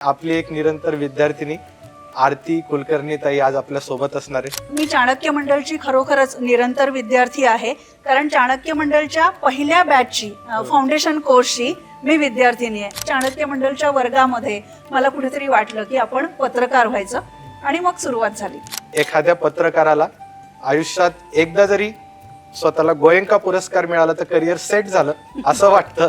आपली एक निरंतर विद्यार्थिनी आरती कुलकर्णी ताई आज आपल्या सोबत असणार आहे. मी चाणक्य मंडळची खरोखरच निरंतर विद्यार्थी आहे, कारण चाणक्य मंडळच्या पहिल्या बॅचची फाउंडेशन कोर्सची मी विद्यार्थिनी आहे. चाणक्य मंडळच्या वर्गामध्ये मला कुठेतरी वाटलं की आपण पत्रकार व्हायचं आणि मग सुरुवात झाली. एखाद्या पत्रकाराला आयुष्यात एकदा जरी स्वतःला गोयंका पुरस्कार मिळाला तर करिअर सेट झालं असं वाटतं.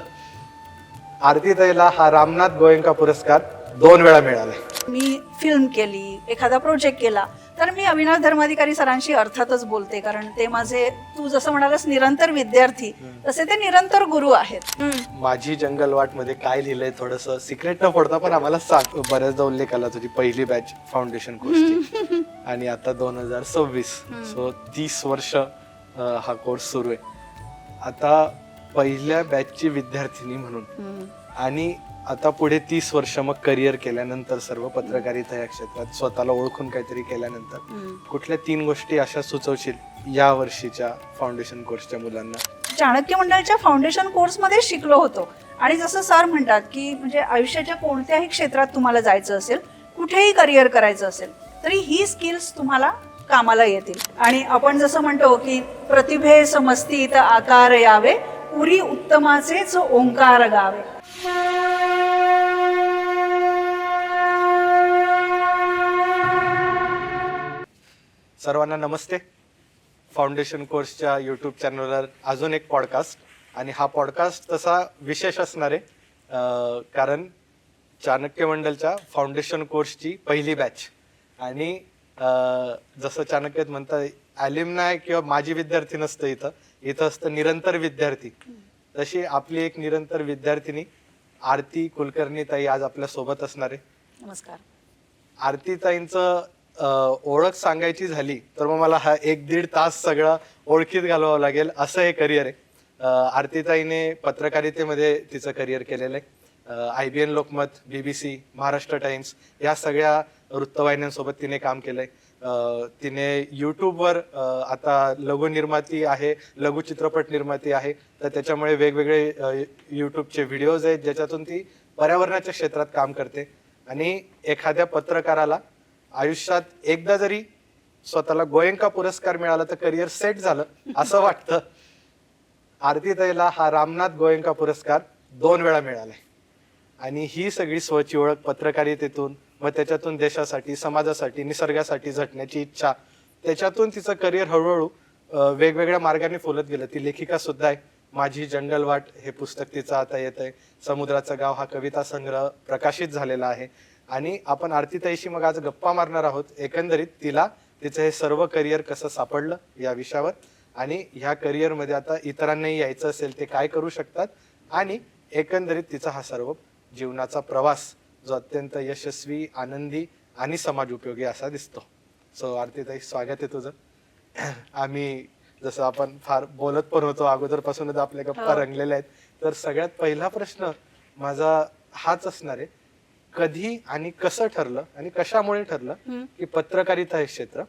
आरती ताईला हा रामनाथ गोयंका पुरस्कार 2 वेळा मिळालाय. मी फिल्म केली, एखादा प्रोजेक्ट केला तर मी अविनाश धर्माधिकारी सरांशी अर्थातच बोलते, कारण ते माझे, तू जसं म्हणालास निरंतर विद्यार्थी, तसे ते निरंतर गुरु आहेत. माझी जंगलवाट मध्ये काय लिहिलंय थोडंसं सिक्रेट न फोडता पण आम्हाला सांग. बऱ्याचदा उल्लेख आला तुझी पहिली बॅच फाउंडेशन कोर्सची आणि आता 2026, सो 30 वर्ष हा कोर्स सुरू आहे. आता पहिल्या बॅचची विद्यार्थिनी म्हणून आणि आता पुढे 30 वर्ष मग करिअर केल्यानंतर सर्व पत्रकारिता या क्षेत्रात स्वतःला ओळखून काहीतरी केल्यानंतर कुठल्या 3 गोष्टी अशा सुचवशील या वर्षीच्या फाउंडेशन कोर्सच्या मुलांना? चाणक्य मंडळच्या फाउंडेशन कोर्समध्ये शिकलो होतो आणि जसं सर म्हणतात की म्हणजे आयुष्याच्या कोणत्याही क्षेत्रात तुम्हाला जायचं असेल, कुठेही करिअर करायचं असेल, तरी ही स्किल्स तुम्हाला कामाला येतील. आणि आपण जसं म्हणतो की प्रतिभे समस्तीत आकार यावे, पुरी उत्तमाचेच ओंकार गावे. सर्वांना नमस्ते. फाउंडेशन कोर्सच्या यूट्यूब चॅनलवर अजून एक पॉडकास्ट, आणि हा पॉडकास्ट तसा विशेष असणार आहे कारण चाणक्य मंडलच्या फाउंडेशन कोर्सची पहिली बॅच. आणि जसं चाणक्यत म्हणतात ॲल्युमनाय किंवा माझी विद्यार्थी नसतं, इथं असतं निरंतर विद्यार्थी. तशी आपली एक निरंतर विद्यार्थिनी आरती कुलकर्णी ताई आज आपल्या सोबत असणार आहे. नमस्कार. आरती ताईंचं ओळख सांगायची झाली तर मग मला हा 1-1.5 तास सगळं ओळखीत घालवावं लागेल, असं हे करिअर आहे. आरतीताईने पत्रकारितेमध्ये तिचं करिअर केलेलं आहे. IBN Lokmat, BBC, Maharashtra times या सगळ्या वृत्तवाहिन्यांसोबत तिने काम केलंय. तिने युट्यूबवर आता लघु निर्माती आहे, लघु चित्रपट निर्माती आहे, तर त्याच्यामुळे वेगवेगळे युट्यूबचे व्हिडिओज आहेत ज्याच्यातून ती पर्यावरणाच्या क्षेत्रात काम करते. आणि एखाद्या पत्रकाराला आयुष्यात एकदा जरी स्वतःला गोयंका पुरस्कार मिळाला तर करिअर सेट झालं असं वाटतं. आरती ताईला हा रामनाथ गोयंका पुरस्कार 2 वेळा मिळालाय. आणि ही सगळी स्वची ओळख पत्रकारितेतून, मग त्याच्यातून देशासाठी, समाजासाठी, निसर्गासाठी झटण्याची इच्छा, त्याच्यातून तिचं करिअर हळूहळू वेगवेगळ्या मार्गाने फुलत गेलं. ती लेखिका सुद्धा आहे. माझी जंगलवाट हे पुस्तक तिचं आता येत आहे. समुद्राचं गाव हा कविता संग्रह प्रकाशित झालेला आहे. आणि आपण आरतीताईशी मग आज गप्पा मारणार आहोत एकंदरीत तिला तिचं हे सर्व करिअर कसं सापडलं या विषयावर, आणि ह्या करिअरमध्ये आता इतरांनाही यायचं असेल ते काय करू शकतात, आणि एकंदरीत तिचा हा सर्व जीवनाचा प्रवास जो अत्यंत यशस्वी, आनंदी आणि समाज उपयोगी असा दिसतो. सो आरतीताई, स्वागत आहे तुझं. आम्ही जसं आपण फार बोलत पण होतो, अगोदरपासूनच आपल्या गप्पा रंगलेल्या आहेत, तर सगळ्यात पहिला प्रश्न माझा हाच असणार आहे, कधी आणि कसं ठरलं आणि कशामुळे ठरलं की पत्रकारिता हे क्षेत्र,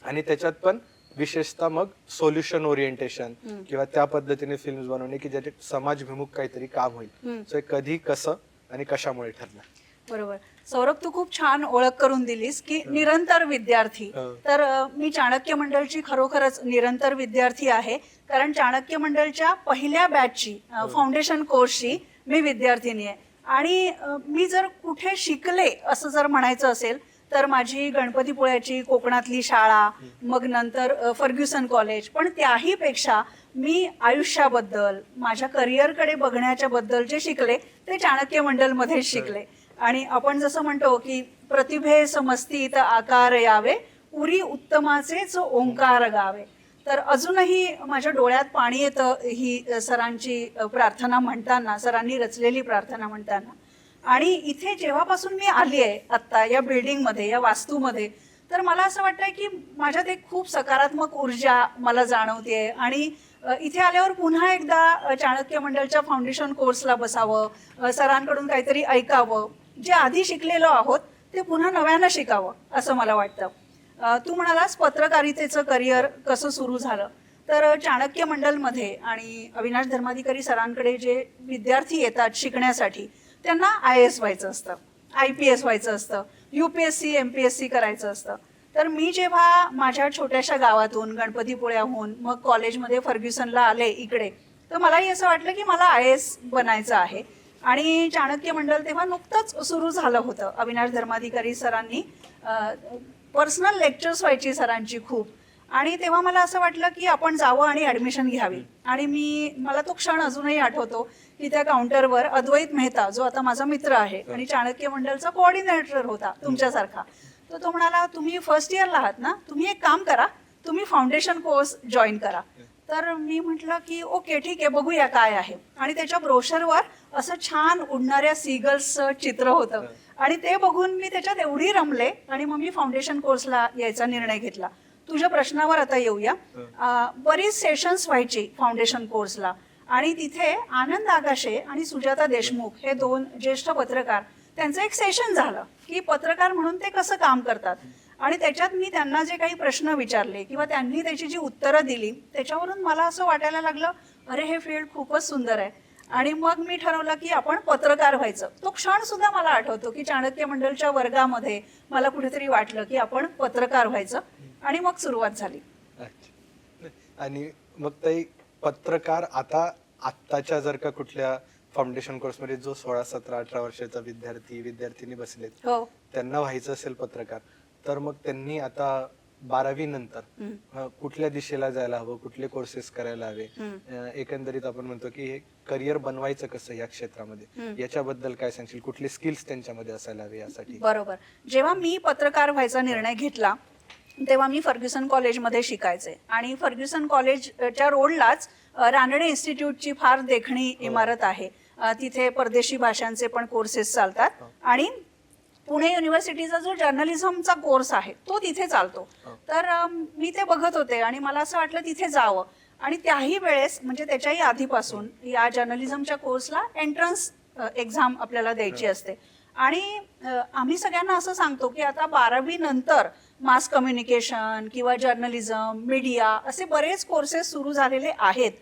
आणि त्याच्यात पण विशेषतः मग सोल्युशन ओरिएंटेशन किंवा त्या पद्धतीने फिल्म्स बनवणे की ज्याचे समाजभिमुख काहीतरी काम होईल. सो कधी, कसं आणि कशामुळे ठरलं? बरोबर सौरभ, तू खूप छान ओळख करून दिलीस की निरंतर विद्यार्थी. तर मी चाणक्य मंडळची खरोखरच निरंतर विद्यार्थी आहे, कारण चाणक्य मंडळच्या पहिल्या बॅचची फाउंडेशन कोर्सची मी विद्यार्थिनी आहे. आणि मी जर कुठे शिकले असं जर म्हणायचं असेल तर माझी गणपतीपुळ्याची कोकणातली शाळा, मग नंतर फर्ग्युसन कॉलेज, पण त्याही पेक्षा मी आयुष्याबद्दल, माझ्या करिअरकडे बघण्याच्या बद्दल जे शिकले ते चाणक्य मंडलमध्ये शिकले. आणि आपण जसं म्हणतो की प्रतिभे समस्तीत आकार यावे, पुरी उत्तमाचेच ओंकार गावे. तर अजूनही माझ्या डोळ्यात पाणी येतं ही सरांची प्रार्थना म्हणताना, सरांनी रचलेली प्रार्थना म्हणताना. आणि इथे जेव्हापासून मी आली आहे आत्ता या बिल्डिंगमध्ये, या वास्तूमध्ये, तर मला असं वाटतंय की माझ्यात एक खूप सकारात्मक ऊर्जा मला जाणवते. आणि इथे आल्यावर पुन्हा एकदा चाणक्य मंडळच्या फाउंडेशन कोर्सला बसावं, सरांकडून काहीतरी ऐकावं, जे आधी शिकलेलो आहोत ते पुन्हा नव्यानं शिकावं असं मला वाटतं. तू म्हणालास पत्रकारितेचं करिअर कसं सुरू झालं, तर चाणक्य मंडलमध्ये आणि अविनाश धर्माधिकारी सरांकडे जे विद्यार्थी येतात शिकण्यासाठी त्यांना IAS व्हायचं असतं. IPS व्हायचं असतं, UPSC MPSC करायचं असतं. तर मी जेव्हा माझ्या छोट्याशा गावातून गणपतीपुळ्याहून मग कॉलेजमध्ये फर्ग्युसनला आले इकडे, तर मलाही असं वाटलं की मला IAS बनायचं आहे. आणि चाणक्य मंडल तेव्हा नुकतंच सुरू झालं होतं. अविनाश धर्माधिकारी सरांनी पर्सनल लेक्चर्स व्हायची सरांची खूप, आणि तेव्हा मला असं वाटलं की आपण जावं आणि ॲडमिशन घ्यावी. आणि मला तो क्षण अजूनही आठवतो की त्या काउंटरवर अद्वैत मेहता, जो आता माझा मित्र आहे आणि चाणक्य मंडलचा कोऑर्डिनेटर होता तुमच्यासारखा, तर तो म्हणाला, तुम्ही फर्स्ट इयरला आहात ना, तुम्ही एक काम करा, तुम्ही फाउंडेशन कोर्स जॉईन करा. तर मी म्हटलं की ओके ठीक आहे, बघूया काय आहे. आणि त्याच्या ब्रोशरवर असं छान उडणाऱ्या सीगल्सचं चित्र होतं, आणि ते बघून मी त्याच्यात एवढी रमले, आणि मग मी फाउंडेशन कोर्सला यायचा निर्णय घेतला. तुझ्या प्रश्नावर आता येऊया. बरीच सेशन्स व्हायची फाउंडेशन कोर्सला, आणि तिथे आनंद आगाशे आणि सुजाता देशमुख हे 2 ज्येष्ठ पत्रकार, त्यांचं एक सेशन झालं की पत्रकार म्हणून ते कसं काम करतात. आणि त्याच्यात मी त्यांना जे काही प्रश्न विचारले किंवा त्यांनी त्याची जी उत्तरं दिली, त्याच्यावरून मला असं वाटायला लागलं, अरे हे फील्ड खूपच सुंदर आहे. आणि मग मी ठरवलं की आपण पत्रकार व्हायचं. तो क्षण सुद्धा मला आठवतो की चाणक्य मंडलच्या वर्गामध्ये मला कुठेतरी वाटलं की आपण पत्रकार व्हायचं, आणि मग सुरुवात झाली. अच्छा. आणि मग ते पत्रकार आत्ताच्या जर का कुठल्या फाउंडेशन कोर्समध्ये जो 16, 17, 18 वर्षाचा विद्यार्थी बसलेत, हो, त्यांना व्हायचं असेल पत्रकार, तर मग त्यांनी आता 12वी नंतर कुठल्या दिशेला जायला हवं, कुठले कोर्सेस करायला हवे, एकंदरीत आपण म्हणतो की हे करिअर बनवायचं कसं या क्षेत्रामध्ये, याच्याबद्दल काय सांगशील? कुठले स्किल्स त्यांच्यामध्ये असायला हवे यासाठी? बरोबर. जेव्हा मी पत्रकार व्हायचा निर्णय घेतला, तेव्हा मी फर्ग्युसन कॉलेजमध्ये शिकायचे, आणि फर्ग्युसन कॉलेजच्या रोडलाच रानडे इन्स्टिट्यूटची फार देखणी इमारत आहे. तिथे परदेशी भाषांचे पण कोर्सेस चालतात, आणि पुणे युनिव्हर्सिटीचा जो जर्नलिझमचा कोर्स आहे तो तिथे चालतो. तर मी ते बघत होते, आणि मला असं वाटलं तिथे जावं. आणि त्याही वेळेस, म्हणजे त्याच्याही आधीपासून, या जर्नलिझमच्या कोर्सला एंट्रन्स एक्झाम आपल्याला द्यायची असते. आणि आम्ही सगळ्यांना असं सांगतो की आता 12वी नंतर मास कम्युनिकेशन किंवा जर्नलिझम, मीडिया असे बरेच कोर्सेस सुरू झालेले आहेत.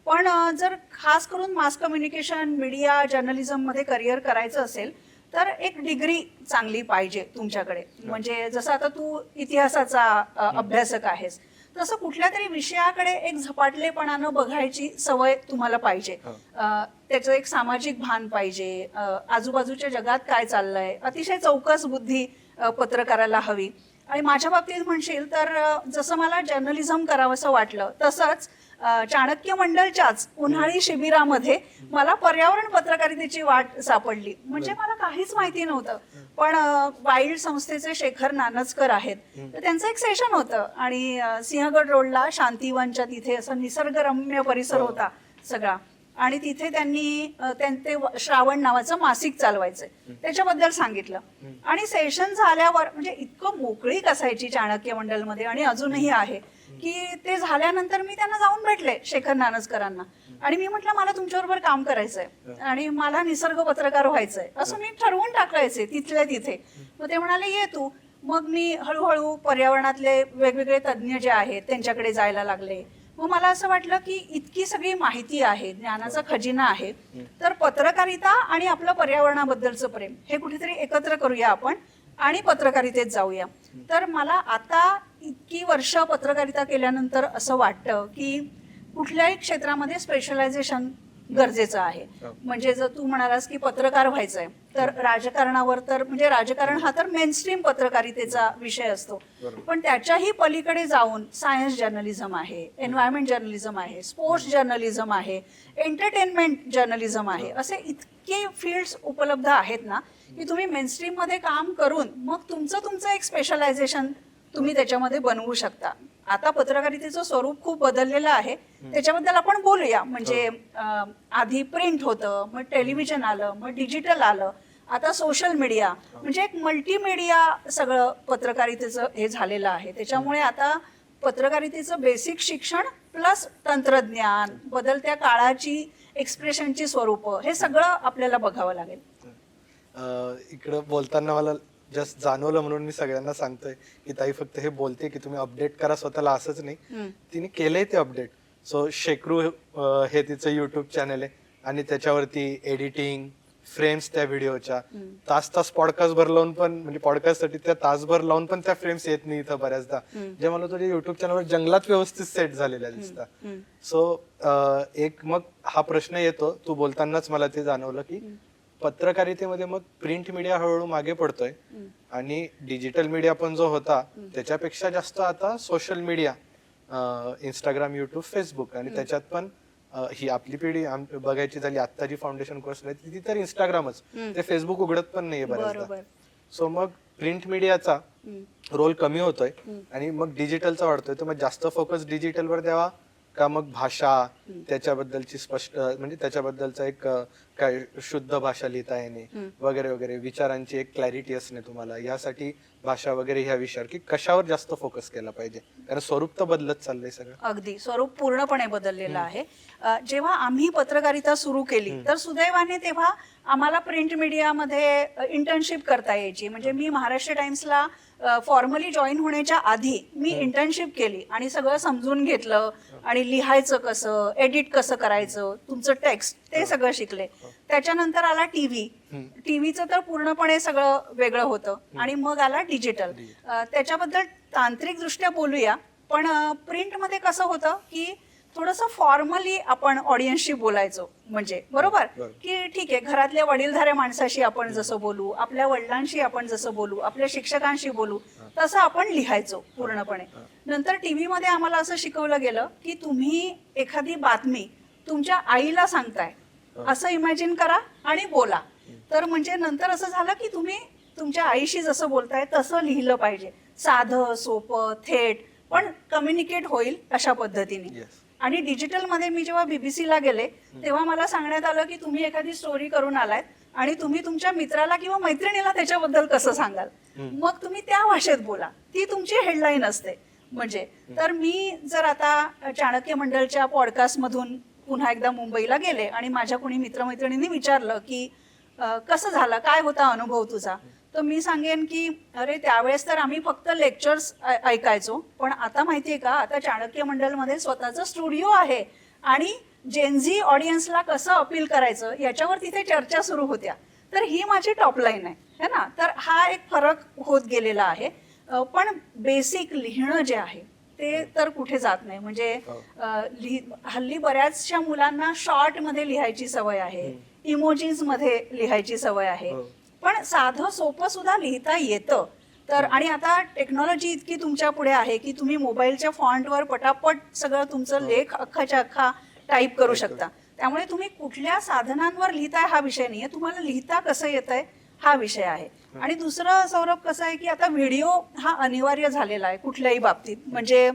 पण जर खास करून मास कम्युनिकेशन, मीडिया, जर्नलिझममध्ये करिअर करायचं असेल तर एक डिग्री चांगली पाहिजे तुमच्याकडे. म्हणजे जसं आता तू इतिहासाचा अभ्यासक आहेस, तसं कुठल्या तरी विषयाकडे एक झपाटलेपणानं बघायची सवय तुम्हाला पाहिजे. त्याचं एक सामाजिक भान पाहिजे, आजूबाजूच्या जगात काय चाललंय, अतिशय चौकस बुद्धी पत्रकाराला हवी. आणि माझ्या बाबतीत म्हणशील तर जसं मला जर्नलिझम करावंसं वाटलं, तसंच चाणक्य मंडलच्याच उन्हाळी शिबिरामध्ये मला पर्यावरण पत्रकारितेची वाट सापडली. म्हणजे मला काहीच माहिती नव्हतं, पण वाईल्ड संस्थेचे शेखर नानचकर आहेत, तर त्यांचं एक सेशन होतं, आणि सिंहगड रोडला शांतीवनच्या तिथे असं निसर्गरम्य परिसर होता सगळा, आणि तिथे त्यांनी ते श्रावण नावाचं मासिक चालवायचं, त्याच्याबद्दल सांगितलं. आणि सेशन झाल्यावर म्हणजे इतकं मोकळीक असायची चाणक्य मंडलमध्ये, आणि अजूनही आहे, की ते झाल्यानंतर मी त्यांना जाऊन भेटले, शेखर नानचकरांना, आणि मी म्हटलं मला तुमच्याबरोबर काम करायचंय आणि मला निसर्ग पत्रकार व्हायचंय, असं मी ठरवून टाकायचे तिथल्या तिथे. मग ते म्हणाले ये तू. मग मी हळूहळू पर्यावरणातले वेगवेगळे तज्ज्ञ जे आहेत त्यांच्याकडे जायला लागले. मग मला असं वाटलं की इतकी सगळी माहिती आहे, ज्ञानाचा खजिना आहे, तर पत्रकारिता आणि आपलं पर्यावरणाबद्दलचं प्रेम हे कुठेतरी एकत्र करूया आपण, आणि पत्रकारितेत जाऊया. तर मला आता इतकी वर्ष पत्रकारिता केल्यानंतर असं वाटतं की कुठल्याही क्षेत्रामध्ये स्पेशलायझेशन गरजेचं आहे. म्हणजे जर तू म्हणालास की पत्रकार व्हायचंय, तर राजकारणावर, तर म्हणजे राजकारण हा तर मेनस्ट्रीम पत्रकारितेचा विषय असतो, पण त्याच्याही पलीकडे जाऊन सायन्स जर्नलिझम आहे, एन्व्हायरमेंट जर्नलिझम आहे, स्पोर्ट्स जर्नलिझम आहे, एंटरटेनमेंट जर्नलिझम आहे, असे इतके फील्ड्स उपलब्ध आहेत ना की तुम्ही मेनस्ट्रीम मध्ये काम करून मग तुमचं एक स्पेशलायझेशन तुम्ही त्याच्यामध्ये बनवू शकता. आता पत्रकारितेचं स्वरूप खूप बदललेलं आहे, त्याच्याबद्दल आपण बोलूया. म्हणजे आधी प्रिंट होतं, मग टेलिव्हिजन आलं, मग डिजिटल आलं, आता सोशल मीडिया, म्हणजे एक मल्टीमीडिया सगळं पत्रकारितेचं हे झालेलं आहे. त्याच्यामुळे आता पत्रकारितेचं बेसिक शिक्षण प्लस तंत्रज्ञान, बदलत्या काळाची एक्सप्रेशनची स्वरूपं, हे सगळं आपल्याला बघावं लागेल. इकडं बोलताना मला जस्ट जाणवलं, म्हणून मी सगळ्यांना सांगतोय की ताई फक्त हे बोलते की तुम्ही अपडेट करा स्वतःला, असंच नाही, तिने केलंय ते अपडेट. सो शेकरू हे तिचं युट्यूब चॅनल आहे, आणि त्याच्यावरती एडिटिंग, फ्रेम्स त्या व्हिडिओच्या, तास तास पॉडकास्ट भर लावून पण, म्हणजे पॉडकास्ट साठी त्या तासभर लावून पण त्या फ्रेम्स येत नाही इथं बऱ्याचदा, जे मला तुझ्या युट्यूब चॅनलवर जंगलात व्यवस्थित सेट झालेल्या दिसतात. सो एक मग हा प्रश्न येतो, तू बोलतानाच मला ते जाणवलं की पत्रकारितेमध्ये मग प्रिंट मीडिया हळूहळू मागे पडतोय आणि डिजिटल मीडिया पण जो होता त्याच्यापेक्षा जास्त आता social media, Instagram, YouTube, Facebook, आणि त्याच्यात पण ही आपली पिढी बघायची झाली, आता जी फाउंडेशन कोर्स ती तर इंस्टाग्रामच, ते फेसबुक उघडत पण नाहीये बऱ्याचदा. सो मग प्रिंट मीडियाचा रोल कमी होतोय आणि मग डिजिटलचा वाढतोय, तर मग जास्त फोकस डिजिटलवर द्यावा का मग भाषा, त्याच्याबद्दलची स्पष्ट, म्हणजे त्याच्याबद्दलचा एक काय शुद्ध भाषा लिहिता येणे वगैरे वगैरे, विचारांची एक क्लॅरिटी असणे तुम्हाला, यासाठी भाषा वगैरे ह्या विषयावर, की कशावर जास्त फोकस केला पाहिजे, कारण स्वरूप तर बदलत चाललंय सगळं. अगदी स्वरूप पूर्णपणे बदललेलं आहे. जेव्हा आम्ही पत्रकारिता सुरू केली तर सुदैवाने तेव्हा आम्हाला प्रिंट मीडियामध्ये इंटर्नशिप करता यायची. म्हणजे मी महाराष्ट्र टाइम्सला फॉर्मली जॉईन होण्याच्या आधी मी इंटर्नशिप केली आणि सगळं समजून घेतलं, आणि लिहायचं कसं, एडिट कसं करायचं, तुमचं टेक्स्ट, ते सगळं शिकले. त्याच्यानंतर आला टीव्हीचं तर पूर्णपणे सगळं वेगळं होतं, आणि मग आला डिजिटल. त्याच्याबद्दल तांत्रिक दृष्ट्या बोलूया, पण प्रिंटमध्ये कसं होतं की थोडंसं फॉर्मली आपण ऑडियन्सशी बोलायचो. म्हणजे बरोबर की ठीक आहे, घरातल्या वडीलधाऱ्या माणसाशी आपण जसं बोलू, आपल्या वडिलांशी आपण जसं बोलू, आपल्या शिक्षकांशी बोलू, तसं आपण लिहायचो पूर्णपणे. नंतर टीव्हीमध्ये आम्हाला असं शिकवलं गेलं की तुम्ही एखादी बातमी तुमच्या आईला सांगताय असं इमॅजिन करा आणि बोला. तर म्हणजे नंतर असं झालं की तुम्ही तुमच्या आईशी जसं बोलताय तसं लिहिलं पाहिजे, साधं सोपं थेट, पण कम्युनिकेट होईल अशा पद्धतीने. आणि डिजिटलमध्ये मी जेव्हा बीबीसीला गेले तेव्हा मला सांगण्यात आलं की तुम्ही एखादी स्टोरी करून आलात आणि तुम्ही तुमच्या मित्राला किंवा मैत्रिणीला त्याच्याबद्दल कसं सांगाल, मग तुम्ही त्या भाषेत बोला, ती तुमची हेडलाईन असते. म्हणजे तर मी जर आता चाणक्य मंडलच्या पॉडकास्टमधून पुन्हा एकदा मुंबईला गेले आणि माझ्या कोणी मित्रमैत्रिणींनी विचारलं की कसं झालं, काय होता अनुभव तुझा, तर मी सांगेन की अरे त्यावेळेस तर आम्ही फक्त लेक्चर्स ऐकायचो, पण आता माहितीये का, आता चाणक्य मंडलमध्ये स्वतःचा स्टुडिओ आहे आणि जेनझी ऑडियन्सला कसं अपील करायचं याच्यावर तिथे चर्चा सुरू होत्या. तर ही माझी टॉपलाईन आहे ना. तर हा एक फरक होत गेलेला आहे. पण बेसिक लिहिणं जे आहे ते तर कुठे जात नाही. म्हणजे हल्ली बऱ्याचशा मुलांना शॉर्ट मध्ये लिहायची सवय आहे, इमोजीज मध्ये लिहायची सवय आहे, पण साधं सोपं सुद्धा लिहिता येतं. तर आणि आता टेक्नॉलॉजी इतकी तुमच्या पुढे आहे की तुम्ही मोबाईलच्या फॉन्टवर पटापट सगळं तुमचं लेख अख्खाच्या अख्खा टाईप करू शकता. त्यामुळे तुम्ही कुठल्या साधनांवर लिहिताय हा विषय नाहीये, तुम्हाला लिहिता कसं येतंय हा विषय आहे. आणि दुसरं सौरभ कसं आहे की आता व्हिडिओ हा अनिवार्य झालेला आहे कुठल्याही बाबतीत. म्हणजे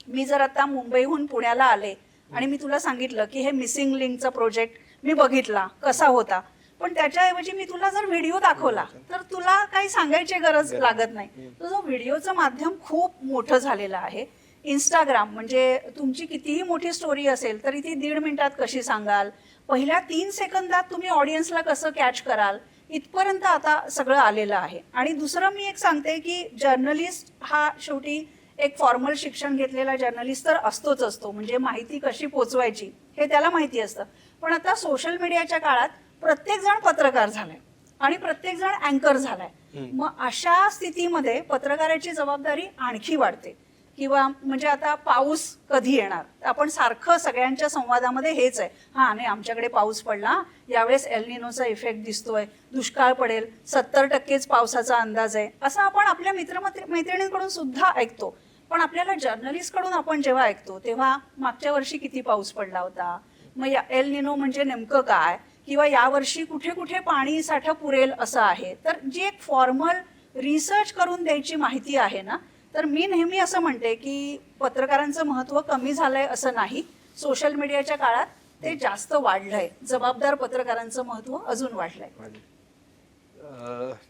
मी जर आता मुंबईहून पुण्याला आले आणि मी तुला सांगितलं की हे मिसिंग लिंकचा प्रोजेक्ट मी बघितला कसा होता, पण त्याच्याऐवजी मी तुला जर व्हिडिओ दाखवला तर तुला काही सांगायची गरज लागत नाही. तर जो व्हिडिओचं माध्यम खूप मोठं झालेलं आहे. इंस्टाग्राम म्हणजे तुमची कितीही मोठी स्टोरी असेल तरी ती 1.5 मिनिटात कशी सांगाल, पहिल्या 3 सेकंदात तुम्ही ऑडियन्सला कसं कॅच कराल, इथपर्यंत आता सगळं आलेलं आहे. आणि दुसरं मी एक सांगते की जर्नलिस्ट हा शेवटी एक फॉर्मल शिक्षण घेतलेला जर्नलिस्ट तर असतो. म्हणजे माहिती कशी पोचवायची हे त्याला माहिती असतं. पण आता सोशल मीडियाच्या काळात प्रत्येक जण पत्रकार झालाय आणि प्रत्येक जण अँकर झालाय. मग अशा स्थितीमध्ये पत्रकाराची जबाबदारी आणखी वाढते. किंवा म्हणजे आता पाऊस कधी येणार, आपण सारखं सगळ्यांच्या संवादामध्ये हेच आहे, हा नाही आमच्याकडे पाऊस पडला, यावेळेस एल निनोचा इफेक्ट दिसतोय, दुष्काळ पडेल, 70% पावसाचा अंदाज आहे, असं आपण आपल्या मैत्रिणींकडून सुद्धा ऐकतो. पण आपल्याला जर्नलिस्ट कडून आपण जेव्हा ऐकतो तेव्हा मागच्या वर्षी किती पाऊस पडला होता, मग एल निनो म्हणजे नेमकं काय, किंवा यावर्षी कुठे कुठे पाणी साठा पुरेल असं आहे. तर जी एक फॉर्मल रिसर्च करून द्यायची माहिती आहे ना, तर मी नेहमी असं म्हणते की पत्रकारांचं महत्त्व कमी झालंय असं नाही, सोशल मीडियाच्या काळात ते जास्त वाढलंय. जबाबदार पत्रकारांचं महत्त्व अजून वाढलंय.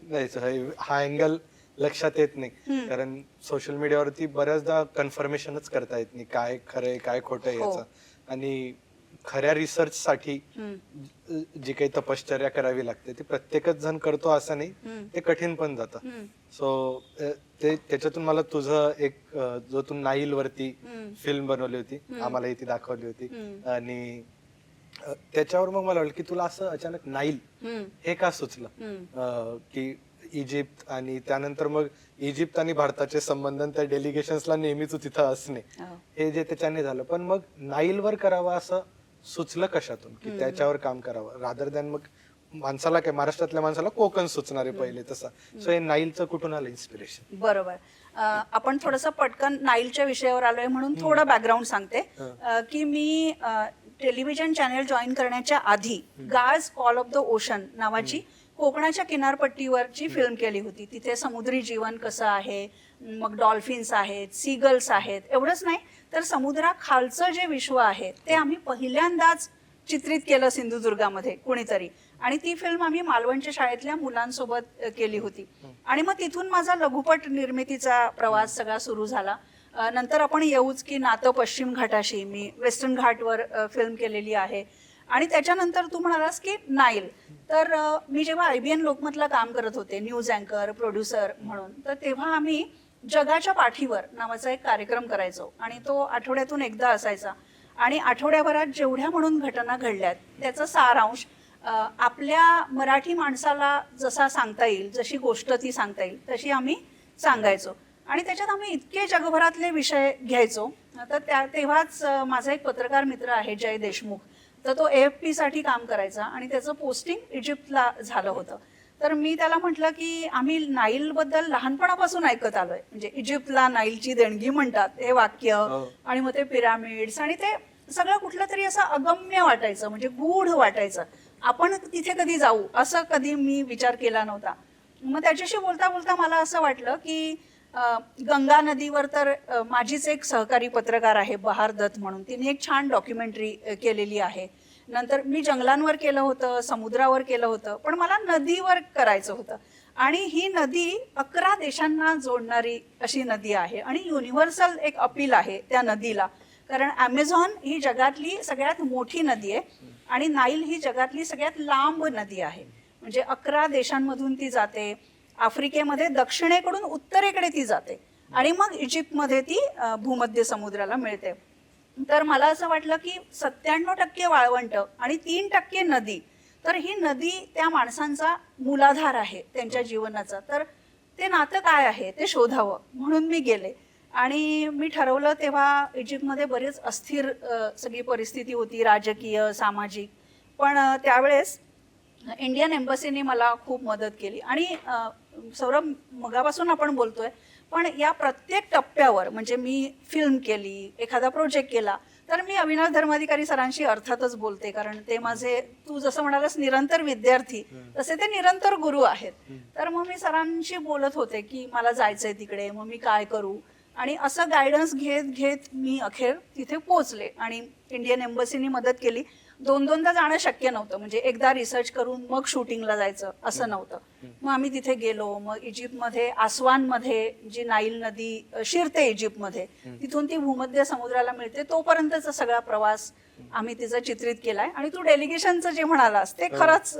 नाही, हा अँगल लक्षात येत नाही, कारण सोशल मीडियावरती बऱ्याचदा कन्फर्मेशनच करता येत नाही काय खरंय काय खोटं याचं. आणि खऱ्या रिसर्च साठी जी काही तपश्चर्या करावी लागते ती प्रत्येकच जण करतो असं नाही, ते कठीण पण जातं. सो ते त्याच्यातून मला तुझं एक जो तू नाईल वरती फिल्म बनवली होती, आम्हाला ती दाखवली होती, आणि त्याच्यावर मग मला वाटलं की तुला असं अचानक नाईल हम्म, हे का सुचलं की इजिप्त आणि त्यानंतर मग इजिप्त आणि भारताचे संबंध आणि त्या डेलिगेशन्सला नेहमीच तिथं असणे हो. हे जे त्याच्याने झालं, पण मग नाईलवर करावं असं सुचलं कशातून की त्याच्यावर काम करावं रादर दॅन मग माणसाला काय महाराष्ट्रातल्या माणसाला कोकण सुचणारे पहिले तसं. सो हे नाईलचं कुठून आलं इन्स्पिरेशन? बरोबर. आपण थोडंसं पटकन नाईलच्या विषयावर आलोय म्हणून थोडं बॅकग्राऊंड सांगते की मी टेलिव्हिजन चॅनेल जॉईन करण्याच्या आधी गार्स कॉल ऑफ द ओशन नावाची कोकणाच्या किनारपट्टीवरची फिल्म केली होती. तिथे समुद्री जीवन कसं आहे, मग डॉल्फिन्स आहेत, सीगल्स आहेत, एवढंच नाही तर समुद्राखालचं जे विश्व आहे ते आम्ही पहिल्यांदाच चित्रित केलं सिंधुदुर्गामध्ये कुणीतरी. आणि ती फिल्म आम्ही मालवणच्या शाळेतल्या मुलांसोबत केली होती. आणि मग तिथून माझा लघुपट निर्मितीचा प्रवास सगळा सुरू झाला. नंतर आपण येऊच की नातं पश्चिम घाटाशी, मी वेस्टर्न घाटवर फिल्म केलेली आहे. आणि त्याच्यानंतर तू म्हणालास की नाईल, तर मी जेव्हा IBN लोकमतला काम करत होते न्यूज अँकर प्रोड्युसर म्हणून, तर तेव्हा आम्ही जगाच्या पाठीवर नावाचा एक कार्यक्रम करायचो आणि तो आठवड्यातून एकदा असायचा. आणि आठवड्याभरात जेवढ्या म्हणून घटना घडल्यात त्याचा सारांश आपल्या मराठी माणसाला जसा सांगता येईल, जशी गोष्ट ती सांगता येईल तशी आम्ही सांगायचो. आणि त्याच्यात आम्ही इतके जगभरातले विषय घ्यायचो. तर तेव्हाच माझा एक पत्रकार मित्र आहे जय देशमुख, तर तो AFP साठी काम करायचा आणि त्याचं पोस्टिंग इजिप्तला झालं होतं. तर मी त्याला म्हटलं की आम्ही नाईल बद्दल लहानपणापासून ऐकत आलोय, म्हणजे इजिप्तला नाईलची देणगी म्हणतात हे वाक्य, आणि मग ते पिरामिड्स आणि ते सगळं कुठलं तरी असं अगम्य वाटायचं, म्हणजे गूढ वाटायचं. आपण तिथे कधी जाऊ असं कधी मी विचार केला नव्हता. मग त्याच्याशी बोलता बोलता मला असं वाटलं की गंगा नदीवर तर माझीच एक सहकारी पत्रकार आहे बहार दत्त म्हणून, तिने एक छान डॉक्युमेंटरी केलेली आहे. नंतर मी जंगलांवर केलं होतं, समुद्रावर केलं होतं, पण मला नदीवर करायचं होतं. आणि ही नदी 11 देशांना जोडणारी अशी नदी आहे आणि युनिव्हर्सल एक अपील आहे त्या नदीला. कारण ॲमेझॉन ही जगातली सगळ्यात मोठी नदी आहे आणि नाईल ही जगातली सगळ्यात लांब नदी आहे. म्हणजे 11 देशांमधून ती जाते. आफ्रिकेमध्ये दक्षिणेकडून उत्तरेकडे ती जाते आणि मग इजिप्तमध्ये ती भूमध्य समुद्राला मिळते. तर मला असं वाटलं की 97% वाळवंट आणि 3% नदी, तर ही नदी त्या माणसांचा मूलाधार आहे त्यांच्या जीवनाचा. तर ते नातं काय आहे ते शोधावं म्हणून मी गेले. आणि मी ठरवलं तेव्हा इजिप्तमध्ये बरेच अस्थिर सगळी परिस्थिती होती, राजकीय सामाजिक. पण त्यावेळेस इंडियन एम्बसीने मला खूप मदत केली. आणि सौरभ, मगापासून आपण बोलतोय पण या प्रत्येक टप्प्यावर, म्हणजे मी फिल्म केली, एखादा प्रोजेक्ट केला, तर मी अविनाश धर्माधिकारी सरांशी अर्थातच बोलते, कारण ते माझे, तू जसं म्हणालास निरंतर विद्यार्थी, तसे ते निरंतर गुरु आहेत. तर मग मी सरांशी बोलत होते की मला जायचंय तिकडे, मग मी काय करू. आणि असं गायडन्स घेत घेत मी अखेर तिथे पोहोचले आणि इंडियन एम्बसीनी मदत केली. दोनदा जाणं शक्य नव्हतं, म्हणजे एकदा रिसर्च करून मग शूटिंगला जायचं असं नव्हतं. मग आम्ही तिथे गेलो. मग इजिप्तमध्ये आसवानमध्ये जी नाईल नदी शिरते इजिप्तमध्ये, तिथून ती भूमध्य समुद्राला मिळते, तोपर्यंतचा सगळा प्रवास आम्ही तिचा चित्रित केलाय. आणि तू डेलिगेशनचं जे म्हणालास ते खरंच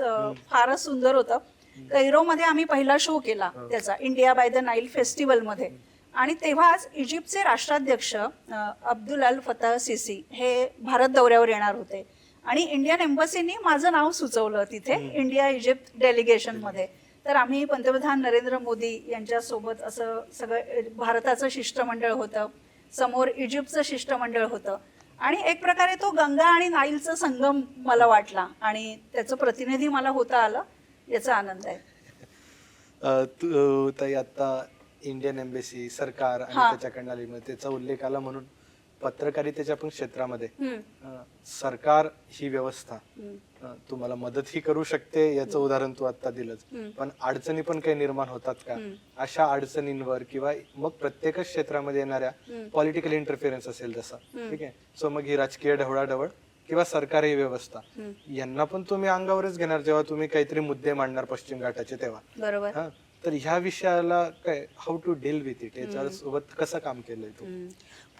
फारच सुंदर होतं. कैरोमध्ये आम्ही पहिला शो केला त्याचा, इंडिया बाय द नाईल फेस्टिवलमध्ये. आणि तेव्हाच इजिप्तचे राष्ट्राध्यक्ष अब्दुल अल फतह सिसी हे भारत दौऱ्यावर येणार होते आणि इंडियन एम्बसीनी माझं नाव सुचवलं तिथे इंडिया इजिप्त डेलिगेशनमध्ये. तर आम्ही पंतप्रधान नरेंद्र मोदी यांच्यासोबत असं सगळं भारताचं शिष्टमंडळ होतं, समोर इजिप्तचं शिष्टमंडळ होतं आणि एक प्रकारे तो गंगा आणि नाईलचा संगम मला वाटला आणि त्याचं प्रतिनिधी मला होता आलं, याचा आनंद आहे. तू ताई आता इंडियन एम्बसी, सरकार आणि त्याच्याकडनं आली, त्याचा उल्लेख आला म्हणून पत्रकारितेच्या पण क्षेत्रामध्ये सरकार ही व्यवस्था तुम्हाला मदतही करू शकते, याचं उदाहरण तू आता दिलंच, पण अडचणी पण काही निर्माण होतात का? अशा अडचणींवर किंवा मग प्रत्येकच क्षेत्रामध्ये येणाऱ्या पॉलिटिकल इंटरफिअरन्स असेल जसा, ठीक आहे, सो मग ही राजकीय ढवळाढवळ किंवा सरकारी व्यवस्था, यांना पण तुम्ही अंगावरच घेणार जेव्हा तुम्ही काहीतरी मुद्दे मांडणार पश्चिम घाटाचे तेव्हा. बरोबर. तर ह्या विषयाला काय, how to deal with it, याच्यासोबत कसं काम केलंय तू?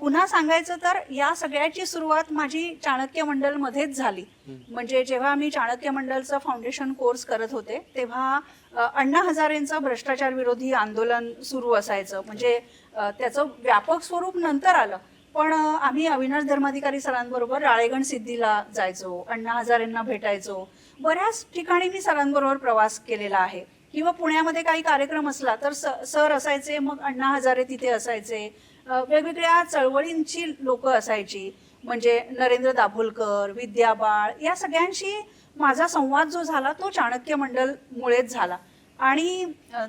पुन्हा सांगायचं तर या सगळ्याची सुरुवात माझी चाणक्य मंडल मध्येच झाली. म्हणजे जेव्हा मी चाणक्य मंडलचा फाउंडेशन कोर्स करत होते तेव्हा अण्णा हजारेंचं भ्रष्टाचार विरोधी आंदोलन सुरू असायचं. म्हणजे त्याचं व्यापक स्वरूप नंतर आलं, पण आम्ही अविनाश धर्माधिकारी सरांबरोबर राळेगण सिद्धीला जायचो, अण्णा हजारेंना भेटायचो. बऱ्याच ठिकाणी मी सरांबरोबर प्रवास केलेला आहे. किंवा पुण्यामध्ये काही कार्यक्रम असला तर सर असायचे, मग अण्णा हजारे तिथे असायचे. वेगवेगळ्या चळवळींची लोक असायची, म्हणजे नरेंद्र दाभोलकर, विद्या बाळ, या सगळ्यांशी माझा संवाद जो झाला तो चाणक्य मंडल मुळेच झाला. आणि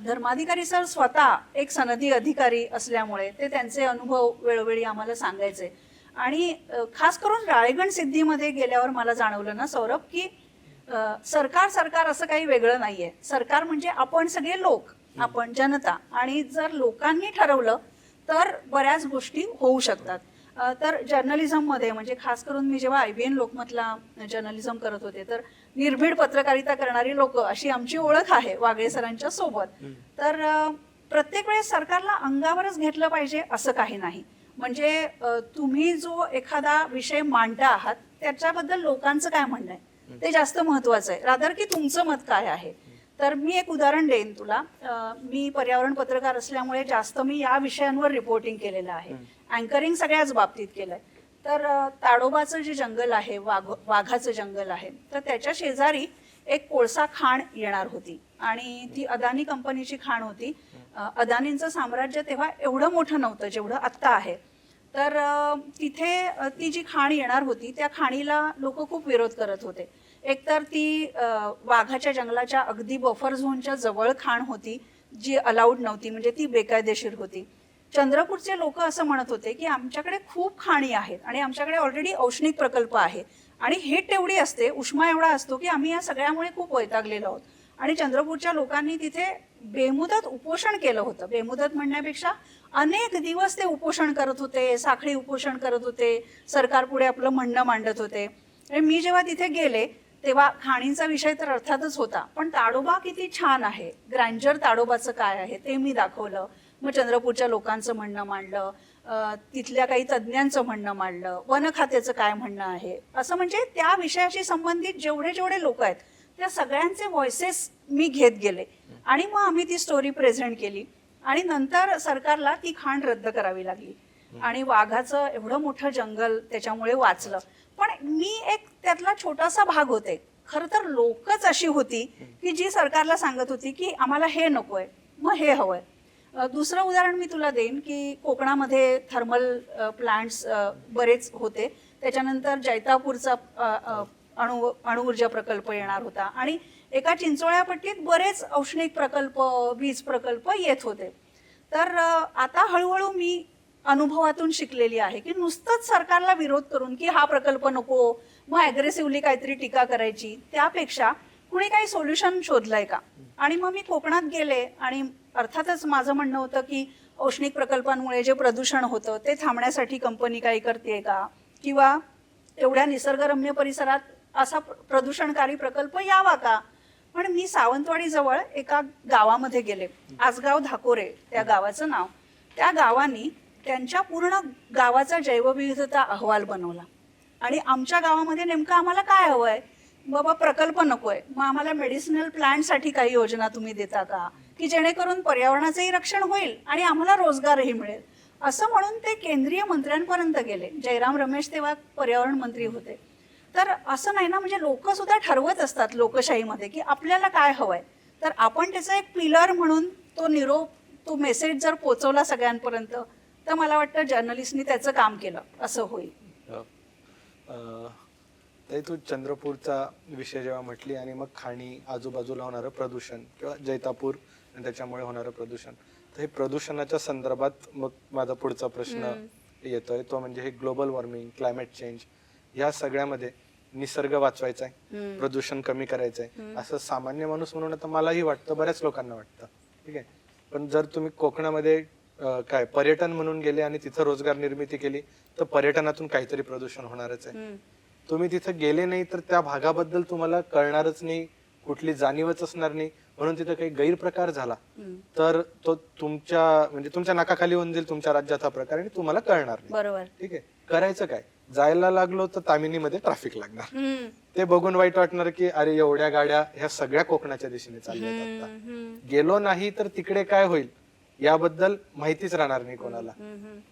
धर्माधिकारी सर स्वतः एक सनदी अधिकारी असल्यामुळे ते त्यांचे अनुभव वेळोवेळी आम्हाला सांगायचे. आणि खास करून राळेगण सिद्धीमध्ये गेल्यावर मला जाणवलं ना सौरभ, की सरकार असं काही वेगळं नाहीये. सरकार म्हणजे आपण सगळे लोक, आपण जनता. आणि जर लोकांनी ठरवलं तर बऱ्याच गोष्टी होऊ शकतात. तर जर्नलिझममध्ये म्हणजे खास करून मी जेव्हा IBN लोकमतला जर्नलिझम करत होते तर निर्भीड पत्रकारिता करणारी लोक अशी आमची ओळख आहे वागळे सरांच्या सोबत. तर प्रत्येक वेळेस सरकारला अंगावरच घेतलं पाहिजे असं काही नाही. म्हणजे तुम्ही जो एखादा विषय मांडता आहात त्याच्याबद्दल लोकांचं काय म्हणणं आहे ते जास्त महत्वाचं आहे, रादर की तुमचं मत काय आहे. तर मी एक उदाहरण देईन तुला. मी पर्यावरण पत्रकार असल्यामुळे जास्त मी या विषयांवर रिपोर्टिंग केलेलं आहे, अँकरिंग सगळ्याच बाबतीत केलंय. तर ताडोबाचं जे जंगल आहे, वाघाचं जंगल आहे, तर त्याच्या शेजारी एक कोळसा खाण येणार होती आणि ती अदानी कंपनीची खाण होती. अदानींचं साम्राज्य तेव्हा एवढं मोठं नव्हतं जेवढं आत्ता आहे. तर तिथे ती जी खाण येणार होती त्या खाणीला लोक खूप विरोध करत होते. एकतर ती वाघाच्या जंगलाच्या अगदी बफर झोनच्या जवळ खाण होती जी अलाउड नव्हती, म्हणजे ती बेकायदेशीर होती. चंद्रपूरचे लोक असं म्हणत होते की आमच्याकडे खूप खाणी आहेत आणि आमच्याकडे ऑलरेडी औष्णिक प्रकल्प आहे आणि हिट एवढी असते, उष्मा एवढा असतो की आम्ही या सगळ्यामुळे खूप वैतागलेलो आहोत. आणि चंद्रपूरच्या लोकांनी तिथे बेमुदत उपोषण केलं होतं. बेमुदत म्हणण्यापेक्षा अनेक दिवस ते उपोषण करत होते, साखळी उपोषण करत होते, सरकारपुढे आपलं म्हणणं मांडत होते. आणि मी जेव्हा तिथे गेले तेव्हा खाणींचा विषय तर अर्थातच होता, पण ताडोबा किती छान आहे, ग्रँजर ताडोबाचं काय आहे ते मी दाखवलं. मग चंद्रपूरच्या लोकांचं म्हणणं मांडलं, तिथल्या काही तज्ज्ञांचं म्हणणं मांडलं, वन खात्याचं काय म्हणणं आहे, असं म्हणजे त्या विषयाशी संबंधित जेवढे लोक आहेत त्या सगळ्यांचे व्हॉइसेस मी घेत गेले. आणि मग आम्ही ती स्टोरी प्रेझेंट केली आणि नंतर सरकारला ती खाण रद्द करावी लागली आणि वाघाचं एवढं मोठं जंगल त्याच्यामुळे वाचलं. पण मी एक त्यातला छोटासा भाग होते. खरं तर लोकच अशी होती की जी सरकारला सांगत होती की आम्हाला हे नकोय, मग हे हवंय. दुसरं उदाहरण मी तुला देईन की कोकणामध्ये थर्मल प्लांट्स बरेच होते. त्याच्यानंतर जैतापूरचा अणुऊर्जा प्रकल्प येणार होता आणि एका चिंचोळ्यापट्टीत बरेच औष्णिक प्रकल्प, वीज प्रकल्प येत होते. तर आता हळूहळू मी अनुभवातून शिकलेली आहे की नुसतंच सरकारला विरोध करून की हा प्रकल्प नको, मग ॲग्रेसिव्हली काहीतरी टीका करायची, त्यापेक्षा कुणी काही सोल्युशन शोधलंय का. आणि मग मी कोकणात गेले आणि अर्थातच माझं म्हणणं होतं की औष्णिक प्रकल्पांमुळे जे प्रदूषण होतं ते थांबण्यासाठी कंपनी काही करते का, किंवा एवढ्या निसर्गरम्य परिसरात असा प्रदूषणकारी प्रकल्प यावा का. पण मी सावंतवाडी जवळ एका गावामध्ये गेले, आसगाव धाकोरे त्या गावाचं नाव. त्या गावानी त्यांच्या पूर्ण गावाचा जैवविविधता अहवाल बनवला आणि आमच्या गावामध्ये नेमकं आम्हाला काय हवंय, बाबा प्रकल्प नकोय, मग आम्हाला मेडिसिनल प्लांटसाठी काही योजना तुम्ही देता का, की जेणेकरून पर्यावरणाचंही रक्षण होईल आणि आम्हाला रोजगारही मिळेल. असं म्हणून ते केंद्रीय मंत्र्यांपर्यंत गेले. जयराम रमेश तेव्हा पर्यावरण मंत्री होते. तर असं नाही ना, म्हणजे लोक सुद्धा ठरवत असतात लोकशाहीमध्ये की आपल्याला काय हवंय. तर आपण त्याचा एक पिलर म्हणून तो मेसेज जर पोचवला सगळ्यांपर्यंत तर मला वाटतं जर्नलिस्टनी त्याचं काम केलं असं होईल. तू चंद्रपूरचा विषय जेव्हा म्हटली आणि मग खाणी आजूबाजूला होणारं प्रदूषण किंवा जैतापूर आणि त्याच्यामुळे होणारं प्रदूषण, तर हे प्रदूषणाच्या संदर्भात मग माझा पुढचा प्रश्न येतोय, तो म्हणजे हे ग्लोबल वॉर्मिंग, क्लायमेट चेंज, या सगळ्यामध्ये निसर्ग वाचवायचा आहे, प्रदूषण कमी करायचंय असं सामान्य माणूस म्हणून आता मलाही वाटतं, बऱ्याच लोकांना वाटतं. ठीक आहे, पण जर तुम्ही कोकणामध्ये काय पर्यटन म्हणून गेले आणि तिथं रोजगार निर्मिती केली तर पर्यटनातून काहीतरी प्रदूषण होणारच आहे. तुम्ही तिथं गेले नाही तर त्या भागाबद्दल तुम्हाला कळणारच नाही, कुठली जाणीवच असणार नाही, म्हणून तिथं काही गैरप्रकार झाला तर तो तुमच्या नाकाखाली होऊन जाईल तुमच्या राज्यात हा प्रकार आणि तुम्हाला कळणार नाही. बरोबर. ठीक आहे, करायचं काय, जायला लागलो तर तामिनीमध्ये ट्रॅफिक लागणार, ते बघून वाईट वाटणार की अरे एवढ्या गाड्या ह्या सगळ्या कोकणाच्या दिशेने चालल्यात आता. गेलो नाही तर तिकडे काय होईल याबद्दल माहितीच राहणार नाही कोणाला.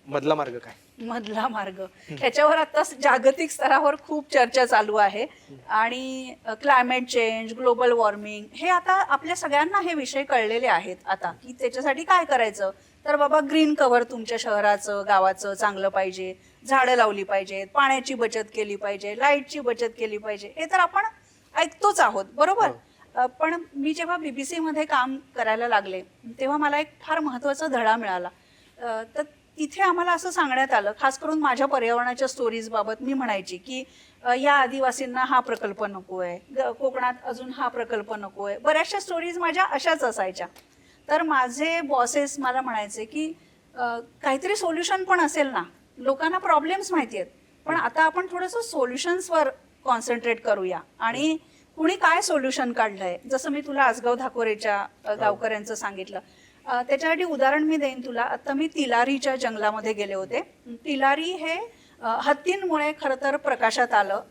मधला मार्ग काय? मधला मार्ग ह्याच्यावर आता जागतिक स्तरावर खूप चर्चा चालू आहे आणि क्लायमेट चेंज, ग्लोबल वॉर्मिंग हे आता आपल्या सगळ्यांना हे विषय कळलेले आहेत आता, की त्याच्यासाठी काय करायचं. तर बाबा ग्रीन कव्हर तुमच्या शहराचं गावाचं चांगलं पाहिजे, झाडं लावली पाहिजेत, पाण्याची बचत केली पाहिजे, लाईटची बचत केली पाहिजे, हे तर आपण ऐकतोच आहोत बरोबर. पण मी जेव्हा BBC मध्ये काम करायला लागले तेव्हा मला एक फार महत्वाचा धडा मिळाला. तर तिथे आम्हाला असं सांगण्यात आलं, खास करून माझ्या पर्यावरणाच्या स्टोरीज बाबत मी म्हणायची की या आदिवासींना हा प्रकल्प नकोय, कोकणात अजून हा प्रकल्प नकोय, बऱ्याचशा स्टोरीज माझ्या अशाच असायच्या. तर माझे बॉसेस मला म्हणायचे की काहीतरी सोल्युशन पण असेल ना, लोकांना प्रॉब्लेम्स माहिती आहेत, पण आता आपण थोडंसं सोल्युशन्सवर कॉन्सन्ट्रेट करूया. आणि कुणी काय सोल्युशन काढलंय, जसं मी तुला आसगाव धाकोरेच्या गावकऱ्यांचं सांगितलं, त्याच्यासाठी उदाहरण मी देईन तुला. आता मी तिलारीच्या जंगलामध्ये गेले होते. तिलारी हे हत्तींमुळे खरं तर प्रकाशात आलं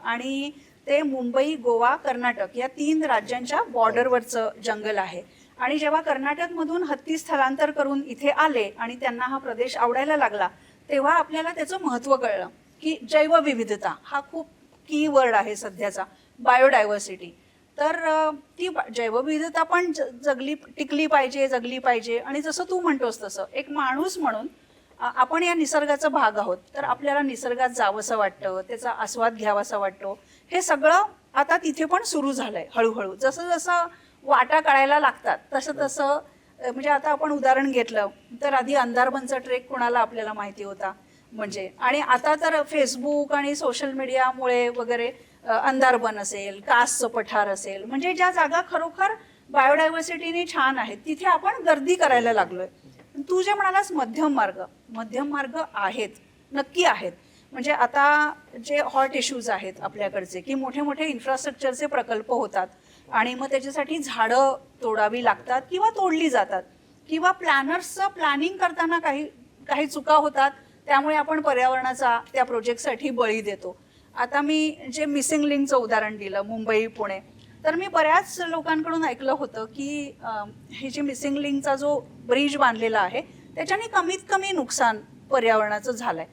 आणि ते मुंबई, गोवा, कर्नाटक या 3 राज्यांच्या बॉर्डरवरचं जंगल आहे. आणि जेव्हा कर्नाटकमधून हत्ती स्थलांतर करून इथे आले आणि त्यांना हा प्रदेश आवडायला लागला, तेव्हा आपल्याला त्याचं महत्त्व कळलं की जैवविविधता हा खूप की वर्ड आहे सध्याचा, बायोडायव्हर्सिटी. तर ती जैवविविधता पण टिकली पाहिजे. आणि जसं तू म्हणतोस तसं एक माणूस म्हणून आपण या निसर्गाचा भाग आहोत, तर आपल्याला निसर्गात जावंसं वाटतं, त्याचा आस्वाद घ्यावासा वाटतो. हे सगळं आता तिथे पण सुरू झालंय हळूहळू. जसं जसं वाटा कळायला लागतात तसं तसं, म्हणजे आता आपण उदाहरण घेतलं तर आधी अंधारबनचा ट्रेक कोणाला आपल्याला माहिती होता म्हणजे, आणि आता तर फेसबुक आणि सोशल मीडियामुळे वगैरे अंधारबन असेल, कासचं पठार असेल, म्हणजे ज्या जागा खरोखर बायोडायव्हर्सिटीने छान आहेत तिथे आपण गर्दी करायला लागलोय. तू जे म्हणालास मध्यम मार्ग आहेत, नक्की आहेत. म्हणजे आता जे हॉट इश्यूज आहेत आपल्याकडचे, की मोठे मोठे इन्फ्रास्ट्रक्चरचे प्रकल्प होतात आणि मग त्याच्यासाठी झाडं तोडावी लागतात किंवा तोडली जातात, किंवा प्लॅनर्सचं प्लॅनिंग करताना काही चुका होतात, त्यामुळे आपण पर्यावरणाचा त्या प्रोजेक्टसाठी बळी देतो. आता मी जे मिसिंग लिंकचं उदाहरण दिलं मुंबई पुणे, तर मी बऱ्याच लोकांकडून ऐकलं होतं की हे जे मिसिंग लिंकचा जो ब्रिज बांधलेला आहे त्याच्याने कमीत कमी नुकसान पर्यावरणाचं झालंय.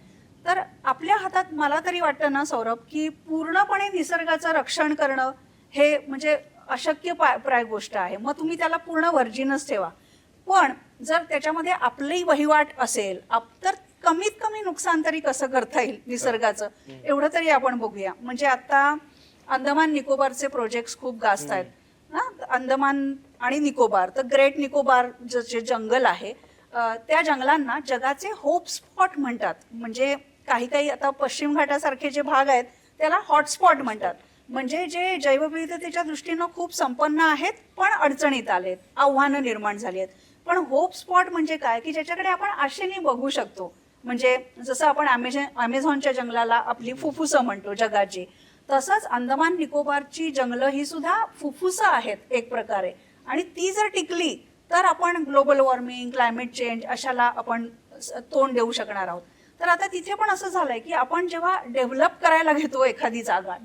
तर आपल्या हातात मला तरी वाटतं ना सौरभ, की पूर्णपणे निसर्गाचं रक्षण करणं हे म्हणजे अशक्य प्राय गोष्ट आहे. मग तुम्ही त्याला पूर्ण वर्जिनच ठेवा, पण जर त्याच्यामध्ये आपली वहिवाट असेल तर कमीत कमी नुकसान तरी कसं करता येईल निसर्गाचं, एवढं तरी आपण बघूया. म्हणजे आता अंदमान निकोबारचे प्रोजेक्ट्स खूप गाजत आहेत ना, अंदमान आणि निकोबार. तर ग्रेट निकोबार जे जंगल आहे त्या जंगलांना जगाचे होप स्पॉट म्हणतात. म्हणजे काही आता पश्चिम घाटासारखे जे भाग आहेत त्याला हॉटस्पॉट म्हणतात. म्हणजे जे जैवविविधतेच्या दृष्टीनं खूप संपन्न आहेत पण अडचणीत आलेत, आव्हानं निर्माण झाली आहेत. पण होप स्पॉट म्हणजे काय, की ज्याच्याकडे आपण आशेने बघू शकतो. म्हणजे जसं आपण अमेझॉनच्या जंगलाला आपली फुफ्फुसं म्हणतो जगाची, तसंच अंदमान निकोबारची जंगलं ही सुद्धा फुफ्फुसं आहेत एक प्रकारे. आणि ती जर टिकली तर आपण ग्लोबल वॉर्मिंग, क्लायमेट चेंज अशाला आपण तोंड देऊ शकणार आहोत. तर आता तिथे पण असं झालंय की आपण जेव्हा डेव्हलप करायला घेतो एखादी जागा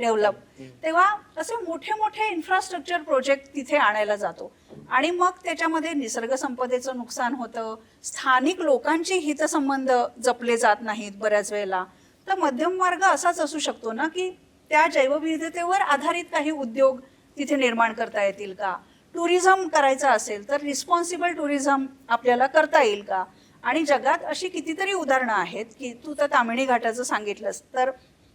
तेव्हा असे मोठे मोठे इन्फ्रास्ट्रक्चर प्रोजेक्ट तिथे आणायला जातो आणि मग त्याच्यामध्ये निसर्ग संपदेचं नुकसान होतं, स्थानिक लोकांचे हितसंबंध जपले जात नाहीत बऱ्याच वेळेला. तर मध्यम मार्ग असाच असू शकतो ना, की त्या जैवविविधतेवर आधारित काही उद्योग तिथे निर्माण करता येतील का, टुरिझम करायचं असेल तर रिस्पॉन्सिबल टुरिझम आपल्याला करता येईल का. आणि जगात अशी कितीतरी उदाहरणं आहेत की तू तर तामिणी घाटाचं सांगितलंस, तर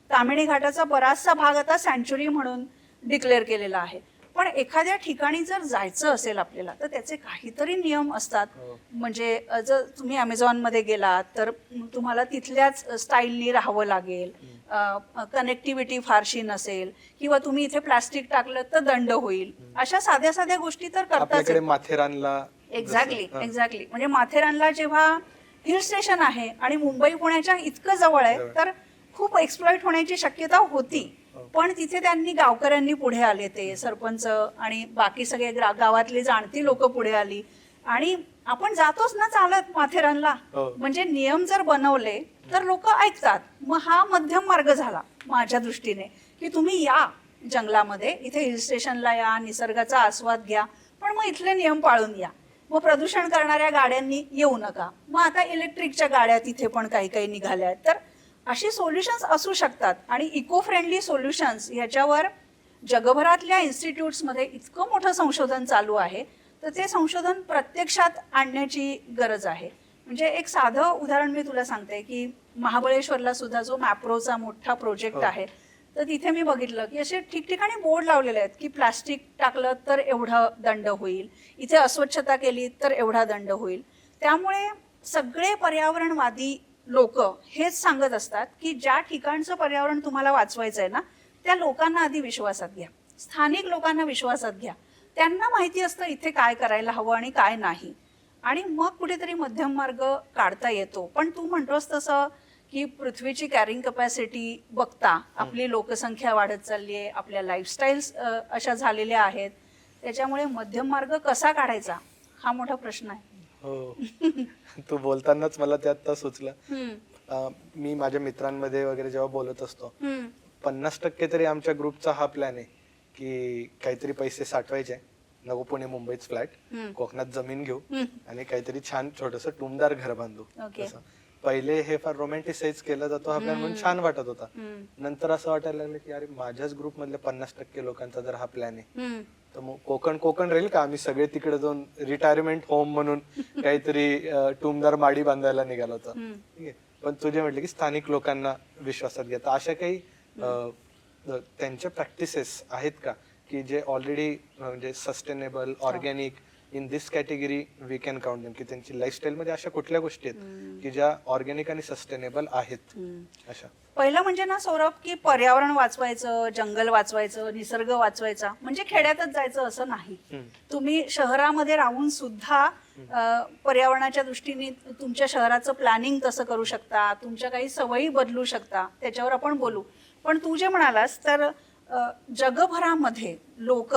तामिणी घाटाचा बराचसा भाग आता सँच्युरी म्हणून डिक्लेअर केलेला आहे. पण एखाद्या ठिकाणी जर जायचं असेल आपल्याला तर त्याचे काहीतरी नियम असतात. म्हणजे जर तुम्ही अमेझॉनमध्ये गेलात तर तुम्हाला तिथल्याच स्टाईलनी राहावं लागेल, कनेक्टिव्हिटी फारशी नसेल, किंवा तुम्ही इथे प्लास्टिक टाकलं तर दंड होईल. अशा साध्या साध्या गोष्टी तर करताच. माथेरानला एक्झॅक्टली म्हणजे माथेरानला जेव्हा हिल स्टेशन आहे आणि मुंबई पुण्याच्या इतकं जवळ आहे तर खूप एक्सप्लॉइट होण्याची शक्यता होती. पण तिथे गावकऱ्यांनी पुढे आले, ते सरपंच आणि बाकी सगळे गावातली जाणती लोक पुढे आली. आणि आपण जातोच ना चालत माथेरानला, म्हणजे नियम जर बनवले तर लोक ऐकतात. मग हा मध्यम मार्ग झाला माझ्या दृष्टीने, की तुम्ही या जंगलामध्ये, इथे हिल स्टेशनला या, निसर्गाचा आस्वाद घ्या, पण मग इथले नियम पाळून या. मग प्रदूषण करणाऱ्या गाड्यांनी येऊ नका, मग आता इलेक्ट्रिकच्या गाड्या तिथे पण काही काही निघाल्या आहेत. तर अशी सोल्युशन्स असू शकतात आणि इको फ्रेंडली सोल्युशन्स याच्यावर जगभरातल्या इन्स्टिट्यूट्समध्ये इतकं मोठं संशोधन चालू आहे, तर ते संशोधन प्रत्यक्षात आणण्याची गरज आहे. म्हणजे एक साधं उदाहरण मी तुला सांगते की महाबळेश्वरला सुद्धा जो मॅप्रोचा मोठा प्रोजेक्ट आहे, तर तिथे मी बघितलं की असे ठिकठिकाणी बोर्ड लावलेले आहेत की प्लास्टिक टाकलं तर एवढा दंड होईल, इथे अस्वच्छता केली तर एवढा दंड होईल. त्यामुळे सगळे पर्यावरणवादी लोक हेच सांगत असतात की ज्या ठिकाणचं पर्यावरण तुम्हाला वाचवायचं आहे ना, त्या लोकांना आधी विश्वासात घ्या, स्थानिक लोकांना विश्वासात घ्या. त्यांना माहिती असतं इथे काय करायला हवं आणि काय नाही, आणि मग कुठेतरी मध्यम मार्ग काढता येतो. पण तू म्हणतोस तसं की पृथ्वीची कॅरिंग कपॅसिटी बघता आपली लोकसंख्या वाढत चालली आहे, आपल्या लाईफस्टाईल्स अशा झालेल्या आहेत, त्याच्यामुळे मध्यम मार्ग कसा काढायचा हा मोठा प्रश्न आहे. हो. तू बोलतानाच मला ते आता सुचलं. मी माझ्या मित्रांमध्ये वगैरे जेव्हा बोलत असतो, 50% तरी आमच्या ग्रुपचा हा प्लॅन आहे की काहीतरी पैसे साठवायचे, नको पुणे मुंबईत फ्लॅट, कोकणात जमीन घेऊ आणि काहीतरी छान छोटस टुमदार घर बांधू. पहिले हे फार रोमॅन्टिसाइज केला जातो हा प्लॅन म्हणून छान वाटत होता. नंतर असं वाटायला लागलं की अरे माझ्याच ग्रुप मधल्या 50% लोकांचा जर हा प्लॅन आहे तर मग कोकण राहील का? आम्ही सगळे तिकडे जाऊन रिटायरमेंट होम म्हणून काहीतरी टुमदार माडी बांधायला निघालो होतो. ठीक आहे, पण तुझे म्हटले की स्थानिक लोकांना विश्वासात घेता अशा काही त्यांच्या प्रॅक्टिसेस आहेत का की जे ऑलरेडी म्हणजे sustainable organic in this category we can count them, की त्यांची लाईफस्टाईल मध्ये अशा कुठल्या गोष्टी आहेत की ज्या ऑर्गॅनिक आणि सस्टेनेबल आहेत? अशा पहिलं म्हणजे ना सौरभ, की पर्यावरण वाचवायचं, जंगल वाचवायचं, निसर्ग वाचवायचा म्हणजे खेड्यातच जायचं असं नाही. तुम्ही शहरामध्ये राहून सुद्धा पर्यावरणाच्या दृष्टीने तुमच्या शहराचं प्लॅनिंग तसं करू शकता, तुमच्या काही सवयी बदलू शकता, त्याच्यावर आपण बोलू. पण तू जे म्हणालास तर जगभरामध्ये लोक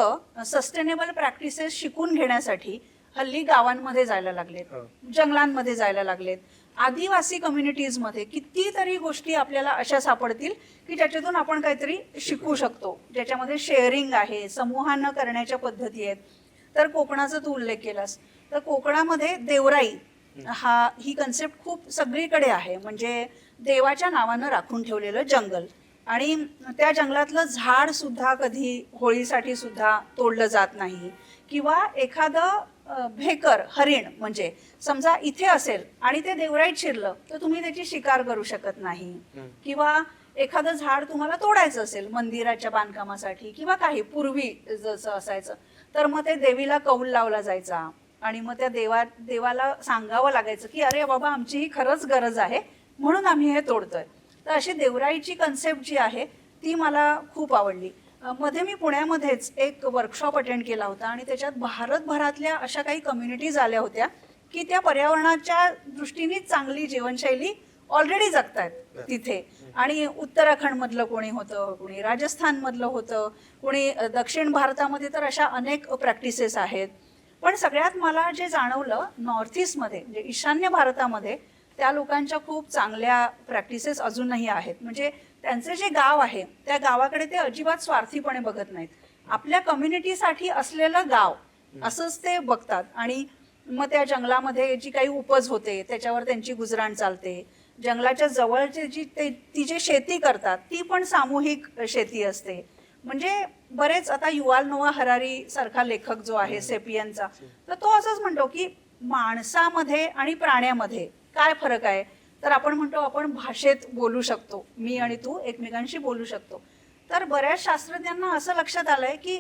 सस्टेनेबल प्रॅक्टिसेस शिकून घेण्यासाठी हल्ली गावांमध्ये जायला लागलेत, जंगलांमध्ये जायला लागलेत. आदिवासी कम्युनिटीजमध्ये कितीतरी गोष्टी आपल्याला अशा सापडतील की ज्याच्यातून आपण काहीतरी शिकू शकतो, ज्याच्यामध्ये शेअरिंग आहे, समूहानं करण्याच्या पद्धती आहेत. तर कोकणाचा तू उल्लेख केलास, तर कोकणामध्ये देवराई ही कन्सेप्ट खूप सगळीकडे आहे. म्हणजे देवाच्या नावानं राखून ठेवलेलं जंगल, आणि त्या जंगलातलं झाड सुद्धा कधी होळीसाठी सुद्धा तोडलं जात नाही. किंवा एखादं भेकर हरिण म्हणजे समजा इथे असेल आणि ते देवराईत शिरलं तर तुम्ही त्याची शिकार करू शकत नाही. किंवा एखादं झाड तुम्हाला तोडायचं असेल मंदिराच्या बांधकामासाठी किंवा काही पूर्वी जसं असायचं, तर मग ते देवीला कौल लावला जायचा आणि मग त्या देवाला सांगावं लागायचं की अरे बाबा आमची ही खरंच गरज आहे म्हणून आम्ही हे तोडतोय. तर अशी देवराईची कन्सेप्ट जी आहे ती मला खूप आवडली. मध्ये मी पुण्यामध्येच एक वर्कशॉप अटेंड केला होता आणि त्याच्यात भारतभरातल्या अशा काही कम्युनिटीज आल्या होत्या की त्या पर्यावरणाच्या दृष्टीने चांगली जीवनशैली ऑलरेडी जगतायत तिथे. आणि उत्तराखंड मधलं कोणी होतं, कोणी राजस्थान मधलं होतं, कोणी दक्षिण भारतामध्ये, तर अशा अनेक प्रॅक्टिसेस आहेत. पण सगळ्यात मला जे जाणवलं नॉर्थ ईस्टमध्ये म्हणजे ईशान्य भारतामध्ये त्या लोकांच्या खूप चांगल्या प्रॅक्टिसेस अजूनही आहेत. म्हणजे त्यांचे जे गाव आहे त्या गावाकडे ते अजिबात स्वार्थीपणे बघत नाहीत, आपल्या कम्युनिटीसाठी असलेलं गाव असंच ते बघतात. आणि मग त्या जंगलामध्ये जी काही उपज होते त्याच्यावर त्यांची गुजराण चालते. जंगलाच्या जवळची ती जी शेती करतात ती पण सामूहिक शेती असते. म्हणजे बरेच आता युवाल नोआ हरारी सारखा लेखक जो आहे सेपियनचा, तर तो असंच म्हणतो की माणसामध्ये आणि प्राण्यामध्ये काय फरक आहे, तर आपण म्हणतो आपण भाषेत बोलू शकतो, मी आणि तू एकमेकांशी बोलू शकतो. तर बऱ्याच शास्त्रज्ञांना असं लक्षात आलंय की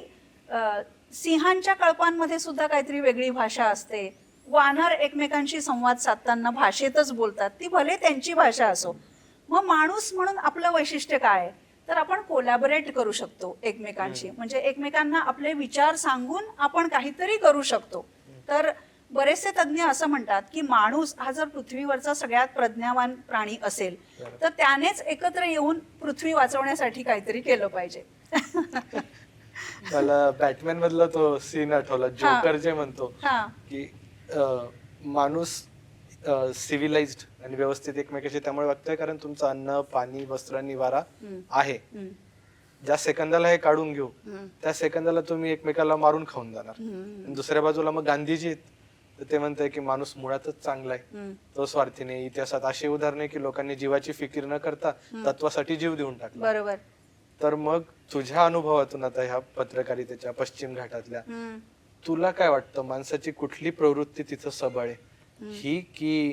सिंहांच्या कळपांमध्ये सुद्धा काहीतरी वेगळी भाषा असते. वानर एकमेकांशी संवाद साधताना भाषेतच बोलतात, ती भले त्यांची भाषा असो. मग माणूस म्हणून आपलं वैशिष्ट्य काय आहे, तर आपण कोलॅबोरेट करू शकतो एकमेकांशी. म्हणजे एकमेकांना आपले विचार सांगून आपण काहीतरी करू शकतो. तर बरेचसे तज्ज्ञ असं म्हणतात की माणूस हा जर पृथ्वीवरचा सगळ्यात प्रज्ञावान प्राणी असेल तर त्यानेच एकत्र येऊन पृथ्वी वाचवण्यासाठी काहीतरी केलं पाहिजे. मला बॅटमॅन मधला तो सीन आठवला, जोकर जे म्हणतो की माणूस सिव्हिलाइज्ड आणि व्यवस्थित एकमेकाशी त्यामुळे वागतोय कारण तुमचं अन्न, पाणी, वस्त्र, निवारा आहे. ज्या सेकंदाला हे काढून घेऊ त्या सेकंदाला तुम्ही एकमेकाला मारून खाऊन जाणार. दुसऱ्या बाजूला मग गांधीजी तर ते म्हणतंय की माणूस मुळातच चांगला आहे, तो स्वार्थी नाही. इतिहासात अशी उदाहरणे आहे की लोकांनी जीवाची फिकीर न करता तत्वासाठी जीव देऊन टाकला. बरोबर. तर मग तुझ्या अनुभवातून आता ह्या पत्रकारितेच्या पश्चिम घाटातल्या तुला काय वाटतं, माणसाची कुठली प्रवृत्ती तिथं सबळ आहे, ही की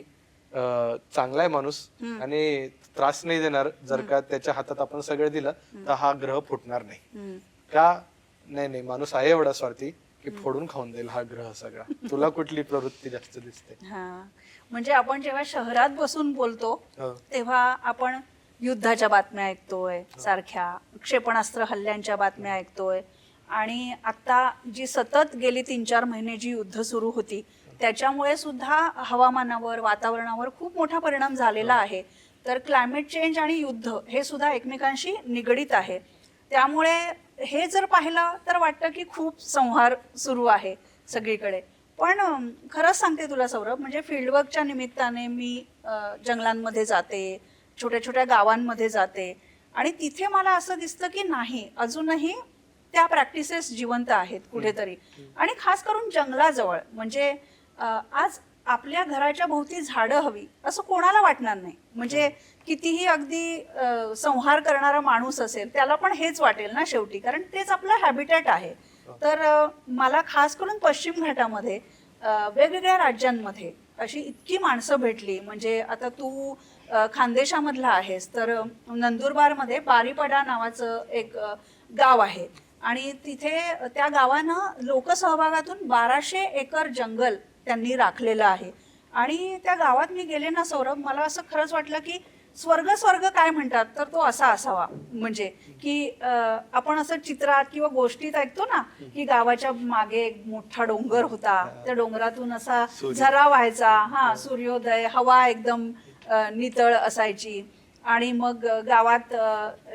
चांगला आहे माणूस आणि त्रास नाही देणार, जर का त्याच्या हातात आपण सगळं दिलं तर हा ग्रह फुटणार नाही, का नाही माणूस आहे एवढा स्वार्थी की फोडून खाऊन जाईल हा ग्रह सगळा? तुला कुठली प्रवृत्ती जास्त दिसते? म्हणजे आपण जेव्हा शहरात बसून बोलतो तेव्हा आपण युद्धाच्या बातम्या ऐकतोय, सारख्या क्षेपणास्त्र हल्ल्यांच्या बातम्या ऐकतोय, आणि आता जी सतत गेली 3-4 महिने जी युद्ध सुरू होती त्याच्यामुळे सुद्धा हवामानावर, वातावरणावर खूप मोठा परिणाम झालेला आहे. तर क्लायमेट चेंज आणि युद्ध हे सुद्धा एकमेकांशी निगडीत आहे. त्यामुळे हे जर पाहिलं तर वाटतं की खूप संहार सुरू आहे सगळीकडे. पण खरंच सांगते तुला सौरभ, म्हणजे फील्डवर्कच्या निमित्ताने मी जंगलांमध्ये जाते, छोट्या छोट्या गावांमध्ये जाते, आणि तिथे मला असं दिसतं की नाही, अजूनही त्या प्रॅक्टिसेस जिवंत आहेत कुठेतरी. आणि खास करून जंगलाजवळ, म्हणजे आज आपल्या घराच्या भोवती झाडं हवी असं कोणाला वाटणार नाही. म्हणजे कितीही अगदी संहार करणारा माणूस असेल त्याला पण हेच वाटेल ना शेवटी, कारण तेच आपलं हॅबिटॅट आहे. तर मला खास करून पश्चिम घाटामध्ये वेगवेगळ्या राज्यांमध्ये अशी इतकी माणसं भेटली. म्हणजे आता तू खानदेशामधला आहेस, तर नंदुरबारमध्ये बारीपडा नावाचं एक गाव आहे, आणि तिथे त्या गावानं लोकसहभागातून 1200 एकर जंगल त्यांनी राखलेलं आहे. आणि त्या गावात मी गेले ना सौरभ, मला असं खरंच वाटलं की स्वर्ग काय म्हणतात तर तो असा असावा. म्हणजे की आपण असं चित्रात किंवा गोष्टीत ऐकतो ना की गावाच्या मागे एक मोठा डोंगर होता, त्या डोंगरातून असा झरा व्हायचा, सूर्योदय, हवा एकदम नितळ असायची, आणि मग गावात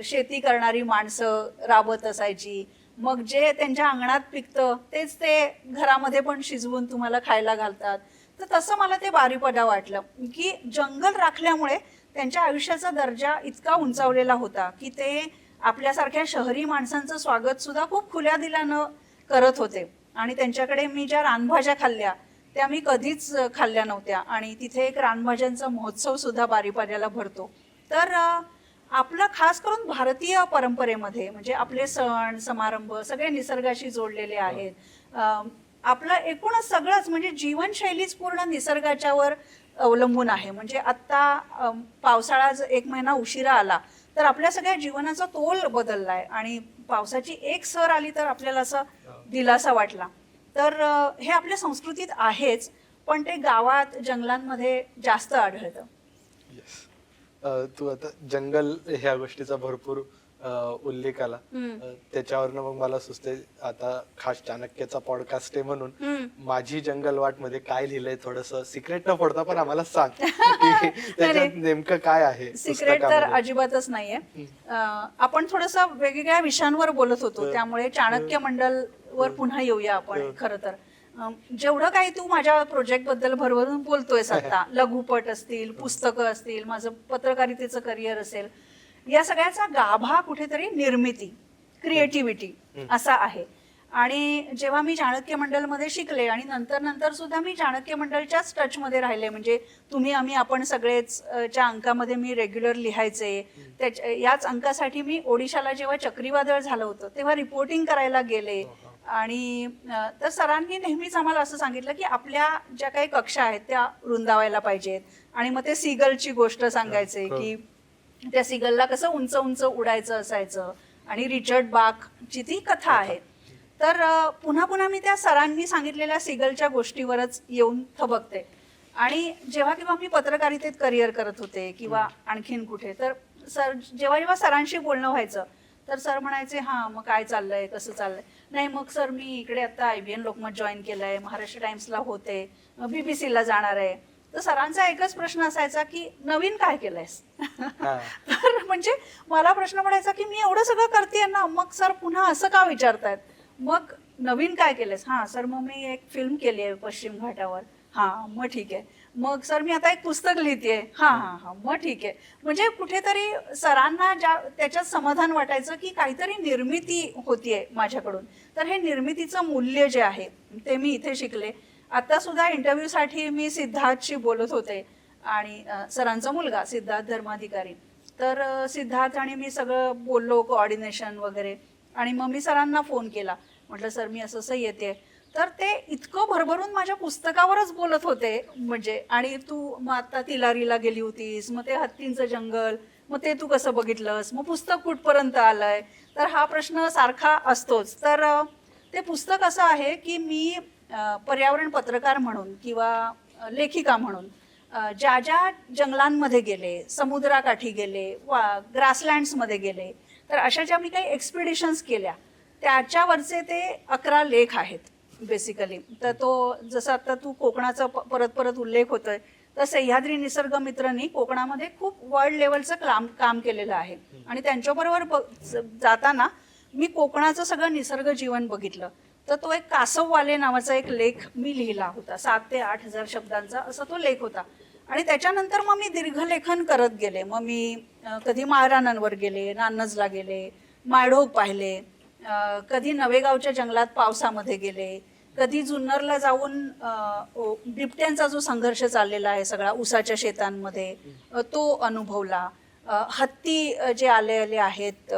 शेती करणारी माणसं राबत असायची. मग जे त्यांच्या अंगणात पिकतं तेच ते घरामध्ये पण शिजवून तुम्हाला खायला घालतात. तर तसं मला ते बारीपडा वाटलं की जंगल राखल्यामुळे त्यांच्या आयुष्याचा दर्जा इतका उंचावलेला होता की ते आपल्यासारख्या शहरी माणसांचं स्वागत सुद्धा खूप खुल्या दिलानं करत होते. आणि त्यांच्याकडे मी ज्या रानभाज्या खाल्ल्या त्या मी कधीच खाल्ल्या नव्हत्या, आणि तिथे एक रानभाज्यांचा महोत्सव सुद्धा बारीपाड्याला भरतो. तर आपलं खास करून भारतीय परंपरेमध्ये म्हणजे आपले सण समारंभ सगळे निसर्गाशी जोडलेले आहेत. आपलं एकूणच सगळंच म्हणजे जीवनशैलीच पूर्ण निसर्गाच्यावर अवलंबून आहे. म्हणजे आत्ता पावसाळा 1 महिना उशिरा आला तर आपल्या सगळ्या जीवनाचा तोल बदललाय, आणि पावसाची एक सर आली तर आपल्याला असं दिलासा वाटला. तर हे आपल्या संस्कृतीत आहेच, पण ते गावात जंगलांमध्ये जास्त आढळतं. तू आता जंगल ह्या गोष्टीचा भरपूर उल्लेख आला, त्याच्यावरनं मग मला सुचते आता खास चाणक्यचा पॉडकास्ट आहे म्हणून माझी जंगल वाट मध्ये काय लिहिलंय, थोडस सिक्रेट न पडता पण आम्हाला सांग की त्याच्यात नेमकं काय आहे. सिक्रेट तर अजिबातच नाहीये. आपण थोडस वेगवेगळ्या विषयांवर बोलत होतो, त्यामुळे चाणक्य मंडल वर पुन्हा येऊया आपण. खरं तर जेवढं काही तू माझ्या प्रोजेक्ट बद्दल भरभरून बोलतोयस आता, लघुपट असतील, पुस्तकं असतील, माझं पत्रकारितेचं करिअर असेल, या सगळ्याचा गाभा कुठेतरी निर्मिती, क्रिएटिव्हिटी असा आहे. आणि जेव्हा मी चाणक्य मंडलमध्ये शिकले आणि नंतर सुद्धा मी चाणक्य मंडलच्याच टचमध्ये राहिले. म्हणजे तुम्ही आम्ही आपण सगळेच च्या अंकामध्ये मी रेग्युलर लिहायचे. याच अंकासाठी मी ओडिशाला जेव्हा चक्रीवादळ झालं होतं तेव्हा रिपोर्टिंग करायला गेले. आणि तर सरांनी नेहमीच आम्हाला असं सांगितलं की आपल्या ज्या काही कक्षा आहेत त्या रुंदावायला पाहिजेत. आणि मग ते सीगलची गोष्ट सांगायचे की त्या सीगलला कसं उंच उंच उडायचं असायचं, आणि रिचर्ड बाकची ती कथा आहे. तर पुन्हा पुन्हा मी त्या सरांनी सांगितलेल्या सीगलच्या गोष्टीवरच येऊन थबकते. आणि जेव्हा केव्हा मी पत्रकारितेत करिअर करत होते किंवा आणखीन कुठे, तर जेव्हा सरांशी बोलणं व्हायचं तर सर म्हणायचे मग काय चाललंय, कसं चाललंय. नाही मग सर मी इकडे आता IBN लोकमत जॉईन केलंय, महाराष्ट्र टाइम्सला होते, BBC ला जाणार आहे. तर सरांचा एकच प्रश्न असायचा की नवीन काय केलंयस. तर म्हणजे मला प्रश्न पडायचा की मी एवढं सगळं करते ना, मग सर पुन्हा असं का विचारतायत, मग नवीन काय केलंयस. सर मग मी एक फिल्म केली आहे पश्चिम घाटावर. मग ठीक आहे. मग सर मी आता एक पुस्तक लिहितेय. मग ठीक आहे. म्हणजे कुठेतरी सरांना त्याच्यात समाधान वाटायचं की काहीतरी निर्मिती होतीये माझ्याकडून. तर हे निर्मितीचं मूल्य जे आहे ते मी इथे शिकले. आता सुद्धा इंटरव्ह्यूसाठी मी सिद्धार्थशी बोलत होते आणि सरांचा मुलगा सिद्धार्थ धर्माधिकारी. तर सिद्धार्थ आणि मी सगळं बोललो, कोऑर्डिनेशन वगैरे. आणि मग मी सरांना फोन केला, म्हटलं सर मी असं येते. तर ते इतकं भरभरून माझ्या पुस्तकावरच बोलत होते म्हणजे. आणि तू मग आता तिलारीला गेली होतीस, मग ते हत्तींचं जंगल, मग ते तू कसं बघितलंस, मग पुस्तक कुठपर्यंत आलंय. तर हा प्रश्न सारखा असतोच. तर ते पुस्तक असं आहे की मी पर्यावरण पत्रकार म्हणून किंवा लेखिका म्हणून ज्या ज्या जंगलांमध्ये गेले, समुद्राकाठी गेले, ग्रासलँड्समध्ये गेले, तर अशा ज्या मी काही एक्सपिडिशन्स केल्या त्याच्यावरचे ते 11 लेख आहेत बेसिकली. तर तो जसं आता तू कोकणाचा परत परत उल्लेख होतोय, तर सह्याद्री निसर्ग मित्रनी कोकणामध्ये खूप वर्ल्ड लेवलचं काम केलेलं आहे. आणि त्यांच्याबरोबर जाताना मी कोकणाचं सगळं निसर्ग जीवन बघितलं. तर तो एक कासववाले नावाचा एक लेख मी लिहिला होता, 7 ते 8 हजार शब्दांचा असा तो लेख होता. आणि त्याच्यानंतर मग मी दीर्घलेखन करत गेले. मग मी कधी माळरानांवर गेले, नान्नजला गेले, माळढोक पाहिले, कधी नवेगावच्या जंगलात पावसामध्ये गेले, कधी जुन्नरला जाऊन बिबट्यांचा जो संघर्ष चाललेला आहे सगळा ऊसाच्या शेतांमध्ये तो अनुभवला. हत्ती जे आलेले आहेत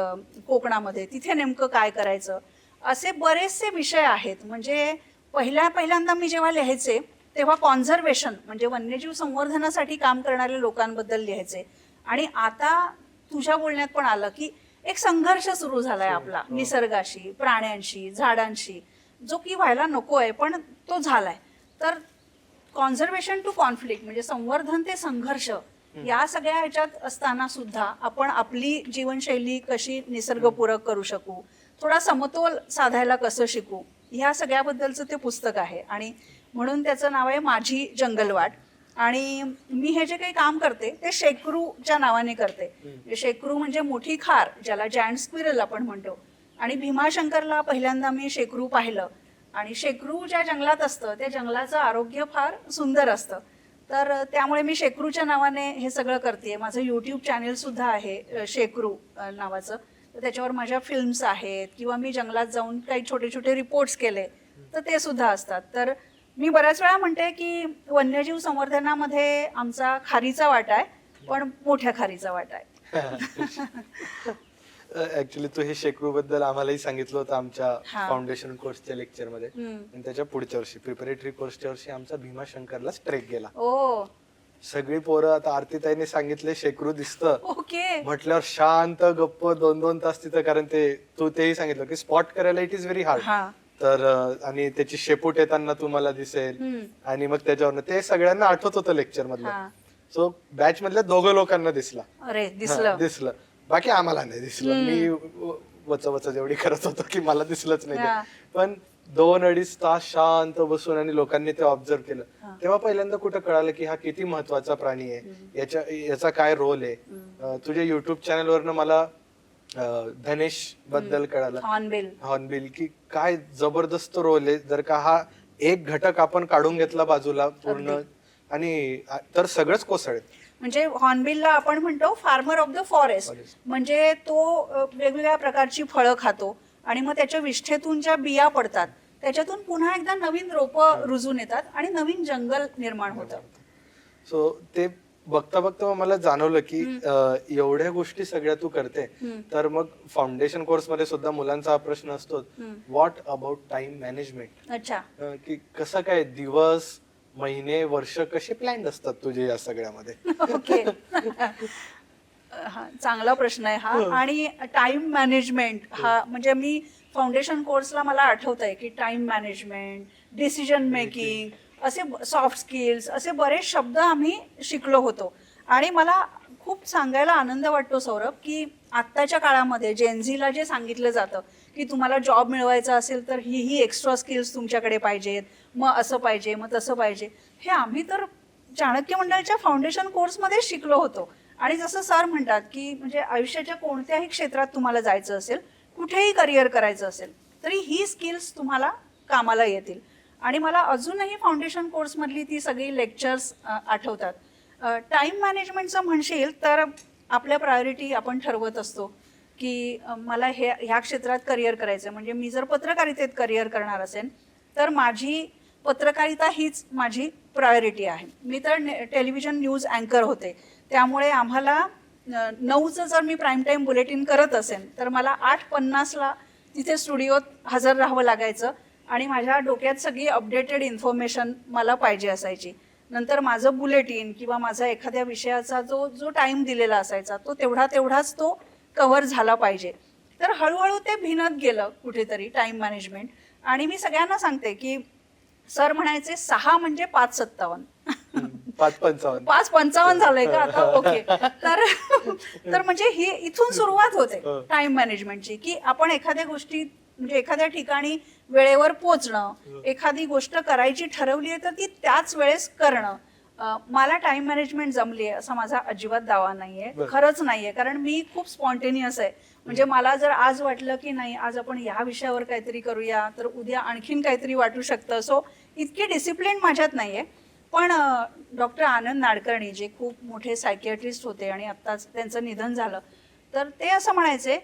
कोकणामध्ये, तिथे नेमकं काय करायचं, असे बरेचसे विषय आहेत. म्हणजे पहिल्यांदा मी जेव्हा लिहायचे तेव्हा कॉन्झर्वेशन म्हणजे वन्यजीव संवर्धनासाठी काम करणाऱ्या लोकांबद्दल लिहायचे. आणि आता तुझ्या बोलण्यात पण आलं की एक संघर्ष सुरू झालाय आपला निसर्गाशी, प्राण्यांशी, झाडांशी, जो की व्हायला नको आहे पण तो झालाय. तर कॉन्झर्वेशन टू कॉन्फ्लिक्ट म्हणजे संवर्धन ते संघर्ष, या सगळ्या ह्याच्यात असताना सुद्धा आपण आपली जीवनशैली कशी निसर्गपूरक करू शकू, थोडा समतोल साधायला कसं शिकू, ह्या सगळ्याबद्दलचं ते पुस्तक आहे. आणि म्हणून त्याचं नाव आहे माझी जंगलवाट. आणि मी हे जे काही काम करते ते शेकरूच्या नावाने करते. शेकरू म्हणजे मोठी खार, ज्याला जायंट स्क्विरल आपण म्हणतो. आणि भीमाशंकरला पहिल्यांदा मी शेकरू पाहिलं. आणि शेकरू ज्या जंगलात असतं त्या जंगलाचं आरोग्य फार सुंदर असतं. तर त्यामुळे मी शेकरूच्या नावाने हे सगळं करते. माझं यूट्यूब चॅनेल सुद्धा आहे शेकरू नावाचं. तर त्याच्यावर माझ्या फिल्म्स आहेत किंवा मी जंगलात जाऊन काही छोटे छोटे रिपोर्ट्स केले तर ते सुद्धा असतात. तर मी बऱ्याच वेळा म्हणते की वन्यजीव संवर्धनामध्ये आमचा खारीचा वाटा आहे, पण मोठ्या खारीचा वाटा आहे. ऍक्च्युली तू हे शेकरू बद्दल आम्हालाही सांगितलं होतं आमच्या फाउंडेशन कोर्सच्या लेक्चरमध्ये. आणि त्याच्या पुढच्या वर्षी प्रिपरेटरी कोर्सच्या वर्षी आमचा भीमाशंकरला ट्रेक गेला. ओ, सगळी पोरं, आता आरतीताईने सांगितले शेकरू दिसतं ओके, म्हटल्यावर शांत गप्प 2-2 तास तिथं. कारण ते तू तेही सांगितलं की स्पॉट करायला इट इज व्हेरी हार्ड. तर आणि त्याची शेपूट येताना तुम्हाला दिसेल. आणि मग त्याच्यावर ते सगळ्यांना आठवत होतं लेक्चर मधलं. सो बॅच मधल्या 2 लोकांना दिसला. अरे दिसलं, बाकी आम्हाला नाही दिसलं. मी वच जेवढी करत होतो की मला दिसलंच नाही ते. पण 2-2.5 तास शांत बसून आणि लोकांनी ते ऑब्झर्व केलं, तेव्हा पहिल्यांदा कुठं कळालं की हा किती महत्वाचा प्राणी आहे, याचा काय रोल आहे. तुझ्या युट्यूब चॅनलवरनं मला धनेश बद्दल कळालं, हॉर्नबिल, की काय जबरदस्त रोल आहे. जर का हा एक घटक आपण काढून घेतला बाजूला पूर्ण, आणि तर सगळंच कोसळेल. म्हणजे हॉर्नबिलला आपण म्हणतो फार्मर ऑफ द फॉरेस्ट. म्हणजे तो वेगवेगळ्या प्रकारची फळं खातो आणि मग त्याच्या विष्ठेतून ज्या बिया पडतात त्याच्यातून पुन्हा एकदा नवीन रोपं रुजून येतात आणि नवीन जंगल निर्माण होतं. सो ते बघता बघता मला जाणवलं की एवढ्या गोष्टी सगळ्या तू करते. तर मग फाउंडेशन कोर्स मध्ये सुद्धा मुलांचा हा प्रश्न असतो, व्हॉट अबाउट टाइम मॅनेजमेंट. अच्छा, की कसं काय दिवस, महिने, वर्ष कसे प्लॅन असतात तुझे या सगळ्यामध्ये? ओके, चांगला प्रश्न आहे हा. आणि टाइम मॅनेजमेंट हा म्हणजे मी फाउंडेशन कोर्सला मला आठवत आहे की टाइम मॅनेजमेंट, डिसिजन मेकिंग, असे सॉफ्ट स्किल्स, असे बरेच शब्द आम्ही शिकलो होतो. आणि मला खूप सांगायला आनंद वाटतो सौरभ की आत्ताच्या काळामध्ये जेनझीला जे सांगितलं जातं की तुम्हाला जॉब मिळवायचा असेल तर ही एक्स्ट्रा स्किल्स तुमच्याकडे पाहिजेत, मग असं पाहिजे, मग तसं पाहिजे, हे आम्ही तर चाणक्य मंडळच्या फाउंडेशन कोर्समध्ये शिकलो होतो. आणि जसं सर म्हणतात की म्हणजे आयुष्याच्या कोणत्याही क्षेत्रात तुम्हाला जायचं असेल, कुठेही करिअर करायचं असेल, तरी ही स्किल्स तुम्हाला कामाला येतील. आणि मला अजूनही फाउंडेशन कोर्समधली ती सगळी लेक्चर्स आठवतात. टाईम मॅनेजमेंटचं म्हणशील तर आपल्या प्रायोरिटी आपण ठरवत असतो की मला ह्या क्षेत्रात करिअर करायचं. म्हणजे मी जर पत्रकारितेत करिअर करणार असेल तर माझी पत्रकारिता हीच माझी प्रायोरिटी आहे. मी तर टेलिव्हिजन न्यूज अँकर होते, त्यामुळे आम्हाला 9चं जर मी प्राईम टाईम बुलेटिन करत असेल तर मला 8:50ला तिथे स्टुडिओत हजर राहावं लागायचं आणि माझ्या डोक्यात सगळी अपडेटेड इन्फॉर्मेशन मला पाहिजे असायची. नंतर माझं बुलेटिन किंवा माझा एखाद्या विषयाचा जो जो टाईम दिलेला असायचा तो तेवढाच तो कव्हर झाला पाहिजे. तर हळूहळू ते भिनत गेलं कुठेतरी टाईम मॅनेजमेंट. आणि मी सगळ्यांना सांगते की सर म्हणायचे 6 म्हणजे 5:57 5:55 5:55 झालंय का आता, ओके. तर म्हणजे ही इथून सुरुवात होते टाइम मॅनेजमेंटची, की आपण एखाद्या गोष्टी म्हणजे एखाद्या ठिकाणी वेळेवर पोहोचणं, एखादी गोष्ट करायची ठरवली आहे तर ती त्याच वेळेस करणं. मला टाइम मॅनेजमेंट जमली आहे असा माझा अजिबात दावा नाहीये, खरंच नाहीये. कारण मी खूप स्पॉन्टेनियस आहे. म्हणजे मला जर आज वाटलं की नाही आज आपण या विषयावर काहीतरी करूया तर उद्या आणखीन काहीतरी वाटू शकतं. सो इतकी डिसिप्लिन माझ्यात नाहीये. पण डॉक्टर आनंद नाडकर्णी जे खूप मोठे सायकियाट्रिस्ट होते आणि आत्ताच त्यांचं निधन झालं, तर ते असं म्हणायचे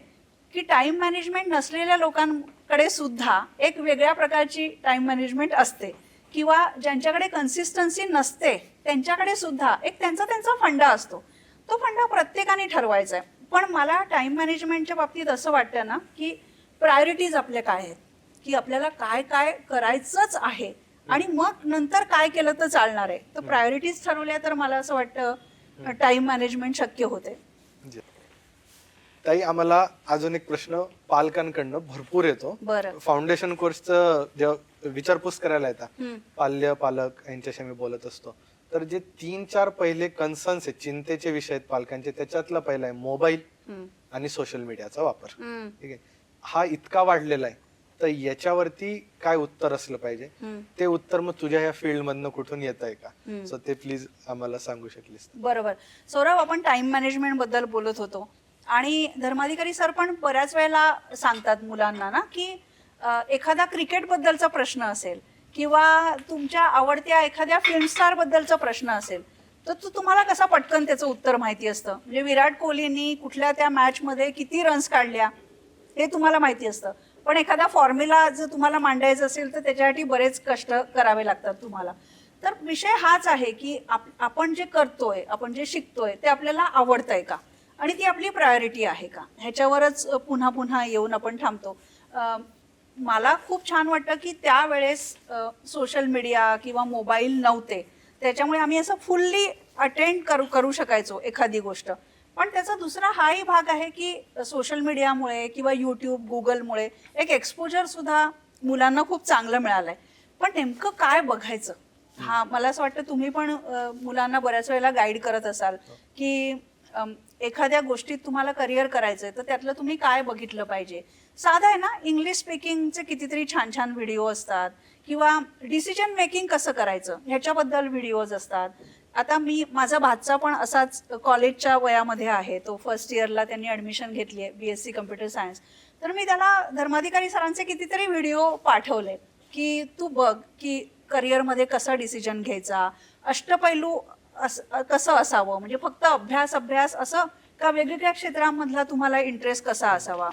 की टाइम मॅनेजमेंट नसलेल्या लोकांकडे सुद्धा एक वेगळ्या प्रकारची टाइम मॅनेजमेंट असते, किंवा ज्यांच्याकडे कन्सिस्टन्सी नसते त्यांच्याकडे सुद्धा एक त्यांचा फंडा असतो. तो फंडा प्रत्येकाने ठरवायचा आहे. पण मला टाइम मॅनेजमेंटच्या बाबतीत असं वाटतं ना की प्रायोरिटीज आपल्या काय आहेत, की आपल्याला काय काय करायचंच आहे आणि मग नंतर काय केलं तर चालणार आहे. तर प्रायोरिटीज ठरवल्या तर मला असं वाटतं टाइम मॅनेजमेंट शक्य होते. ताई, आम्हाला अजून एक प्रश्न पालकांकडनं भरपूर येतो. बरं. फाउंडेशन कोर्सचं जेव्हा विचारपूस करायला येतात पालक यांच्याशी मी बोलत असतो, तर जे 3-4 पहिले कन्सर्न्स आहेत, चिंतेचे विषय आहेत पालकांचे, त्याच्यातला पहिला आहे मोबाईल आणि सोशल मीडियाचा वापर. ठीक आहे, हा इतका वाढलेला आहे, तर याच्यावरती काय उत्तर असलं पाहिजे? ते उत्तर मग तुझ्या या फील्ड मधनं कुठून येत आहे का? सो ते प्लीज आम्हाला सांगू शकलीस? बरोबर. सौरभ, आपण टाइम मॅनेजमेंट बद्दल बोलत होतो आणि धर्माधिकारी सर पण बऱ्याच वेळेला सांगतात मुलांना ना की एखादा क्रिकेट बद्दलचा प्रश्न असेल किंवा तुमच्या आवडत्या एखाद्या फिल्म स्टार बद्दलचा प्रश्न असेल तर तुम्हाला कसा पटकन त्याचं उत्तर माहिती असतं. म्हणजे विराट कोहलीनी कुठल्या त्या मॅच मध्ये किती रन्स काढल्या हे तुम्हाला माहिती असतं. पण एखादा फॉर्म्युला जर तुम्हाला मांडायचा असेल तर त्याच्यासाठी बरेच कष्ट करावे लागतात तुम्हाला. तर विषय हाच आहे की आपण जे करतोय, आपण जे शिकतोय ते आपल्याला आवडतंय का आणि ती आपली प्रायोरिटी आहे का, ह्याच्यावरच पुन्हा पुन्हा येऊन आपण थांबतो. मला खूप छान वाटतं की त्यावेळेस सोशल मीडिया किंवा मोबाईल नव्हते, त्याच्यामुळे आम्ही असं फुल्ली अटेंड करू शकायचो एखादी गोष्ट. पण त्याचा दुसरा हाही भाग आहे की सोशल मीडियामुळे किंवा यूट्यूब, गुगलमुळे एक एक्सपोजर सुद्धा मुलांना खूप चांगलं मिळालंय. पण नेमकं काय बघायचं, हा मला असं वाटतं तुम्ही पण मुलांना बऱ्याच वेळेला गाईड करत असाल की एखाद्या गोष्टीत तुम्हाला करिअर करायचंय तर त्यातलं तुम्ही काय बघितलं पाहिजे. साधं आहे ना, इंग्लिश स्पीकिंगचे कितीतरी छान छान व्हिडिओ असतात किंवा डिसिजन मेकिंग कसं करायचं ह्याच्याबद्दल व्हिडिओज असतात. आता माझा भाचा पण असाच कॉलेजच्या वयामध्ये आहे, तो फर्स्ट इयरला त्यांनी ऍडमिशन घेतली आहे BSc कम्प्युटर सायन्स. तर मी त्याला धर्माधिकारी सरांचे कितीतरी व्हिडिओ पाठवले की तू बघ की करिअरमध्ये कसा डिसिजन घ्यायचा, अष्टपैलू कसं असावं, म्हणजे फक्त अभ्यास असं का वेगवेगळ्या क्षेत्रांमधला तुम्हाला इंटरेस्ट कसा असावा.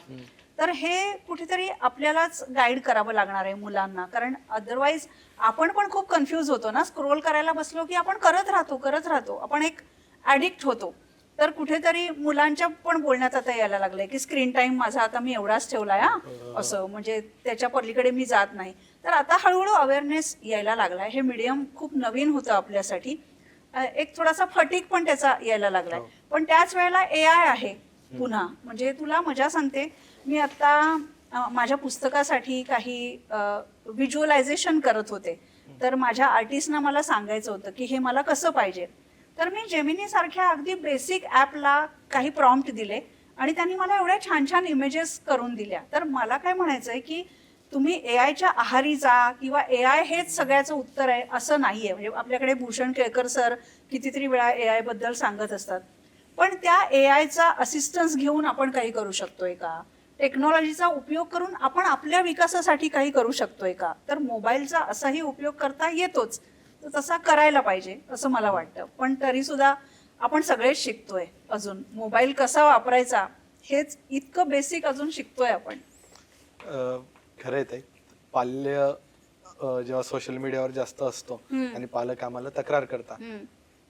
तर हे कुठेतरी आपल्यालाच गाईड करावं लागणार आहे मुलांना, कारण अदरवाईज आपण पण खूप कन्फ्यूज होतो ना. स्क्रोल करायला बसलो की आपण करत राहतो, आपण एक ॲडिक्ट होतो. तर कुठेतरी मुलांच्या पण बोलण्यात आता यायला लागलंय की स्क्रीन टाइम माझा आता मी एवढाच ठेवलाय असं, म्हणजे त्याच्या पलीकडे मी जात नाही. तर आता हळूहळू अवेअरनेस यायला लागलाय. हे मीडियम खूप नवीन होतं आपल्यासाठी, एक थोडासा फटीक पण त्याचा यायला लागलाय. पण त्याच वेळेला AI आहे पुन्हा. म्हणजे तुला मजा सांगते, मी आता माझ्या पुस्तकासाठी काही व्हिज्युअलायझेशन करत होते, तर माझ्या आर्टिस्टना मला सांगायचं होतं की हे मला कसं पाहिजे. तर मी जेमिनी सारख्या अगदी बेसिक ॲपला काही प्रॉम्प्ट दिले आणि त्यांनी मला एवढ्या छान छान इमेजेस करून दिल्या. तर मला काय म्हणायचंय की तुम्ही AIच्या आहारी जा किंवा AI हेच सगळ्याचं उत्तर आहे असं नाहीये. म्हणजे आपल्याकडे भूषण केळकर सर कितीतरी वेळा AI बद्दल सांगत असतात, पण त्या AIचा असिस्टन्स घेऊन आपण काही करू शकतोय का, टेक्नॉलॉजीचा उपयोग करून आपण आपल्या विकासासाठी काही करू शकतोय का. तर मोबाईलचा असाही उपयोग करता येतोच, तर तसा करायला पाहिजे असं मला वाटतं. पण तरी सुद्धा आपण सगळेच शिकतोय अजून, मोबाईल कसा वापरायचा हेच इतकं बेसिक अजून शिकतोय आपण. खरं आहे ताई, पाल्य जेव्हा सोशल मीडियावर जास्त असतो आणि पालक आम्हाला तक्रार करतात,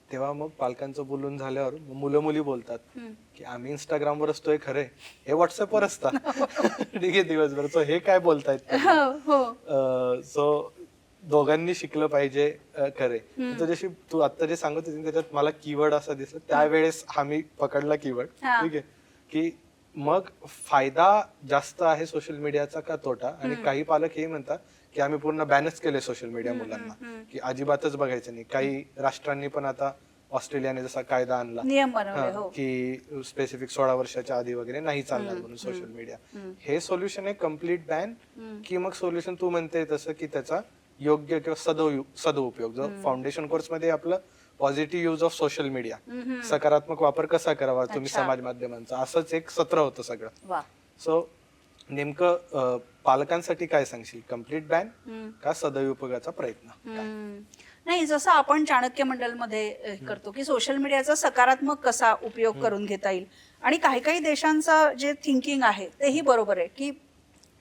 तेव्हा मग पालकांचं बोलून झाल्यावर मुलं मुली बोलतात की आम्ही इंस्टाग्रामवर असतोय खरे, हे व्हॉट्सअपवर असतात. ठीक आहे, दिवसभर. सो हे काय बोलतायत. सो दोघांनी शिकलं पाहिजे खरे. जशी तू आता जे सांगत होती त्याच्यात मला कीवर्ड असा दिसला, त्यावेळेस हा मी पकडला कीवर्ड. ठीक आहे, की मग फायदा जास्त आहे सोशल मीडियाचा का तोटा. आणि काही पालक हे म्हणतात की आम्ही पूर्ण बॅनच केले सोशल मीडिया मुलांना, की अजिबातच बघायचं नाही. काही राष्ट्रांनी पण आता, ऑस्ट्रेलियाने जसा कायदा आणला, नियम बनवले, हो. की स्पेसिफिक 16 वर्षाच्या आधी वगैरे नाही चालणार म्हणून सोशल मीडिया. हे सोल्युशन आहे कम्प्लीट बॅन, की मग सोल्युशन तू म्हणते तसं की त्याचा योग्य किंवा सदुपयोग, जो फाउंडेशन कोर्स मध्ये आपलं positive use of social media, सकारात्मक वापर कसा करावा तुम्ही समाज माध्यमांचा, असंच एक सत्र होतं सगळं. सो नेमकं पालकांसाठी काय सांगशील, कम्प्लीट बॅन का सदुपयोगाचा प्रयत्न? नाही, जसं आपण चाणक्य मंडलमध्ये करतो की सोशल मीडियाचा सकारात्मक कसा उपयोग करून घेता येईल. आणि काही काही देशांचं जे थिंकिंग आहे तेही बरोबर आहे की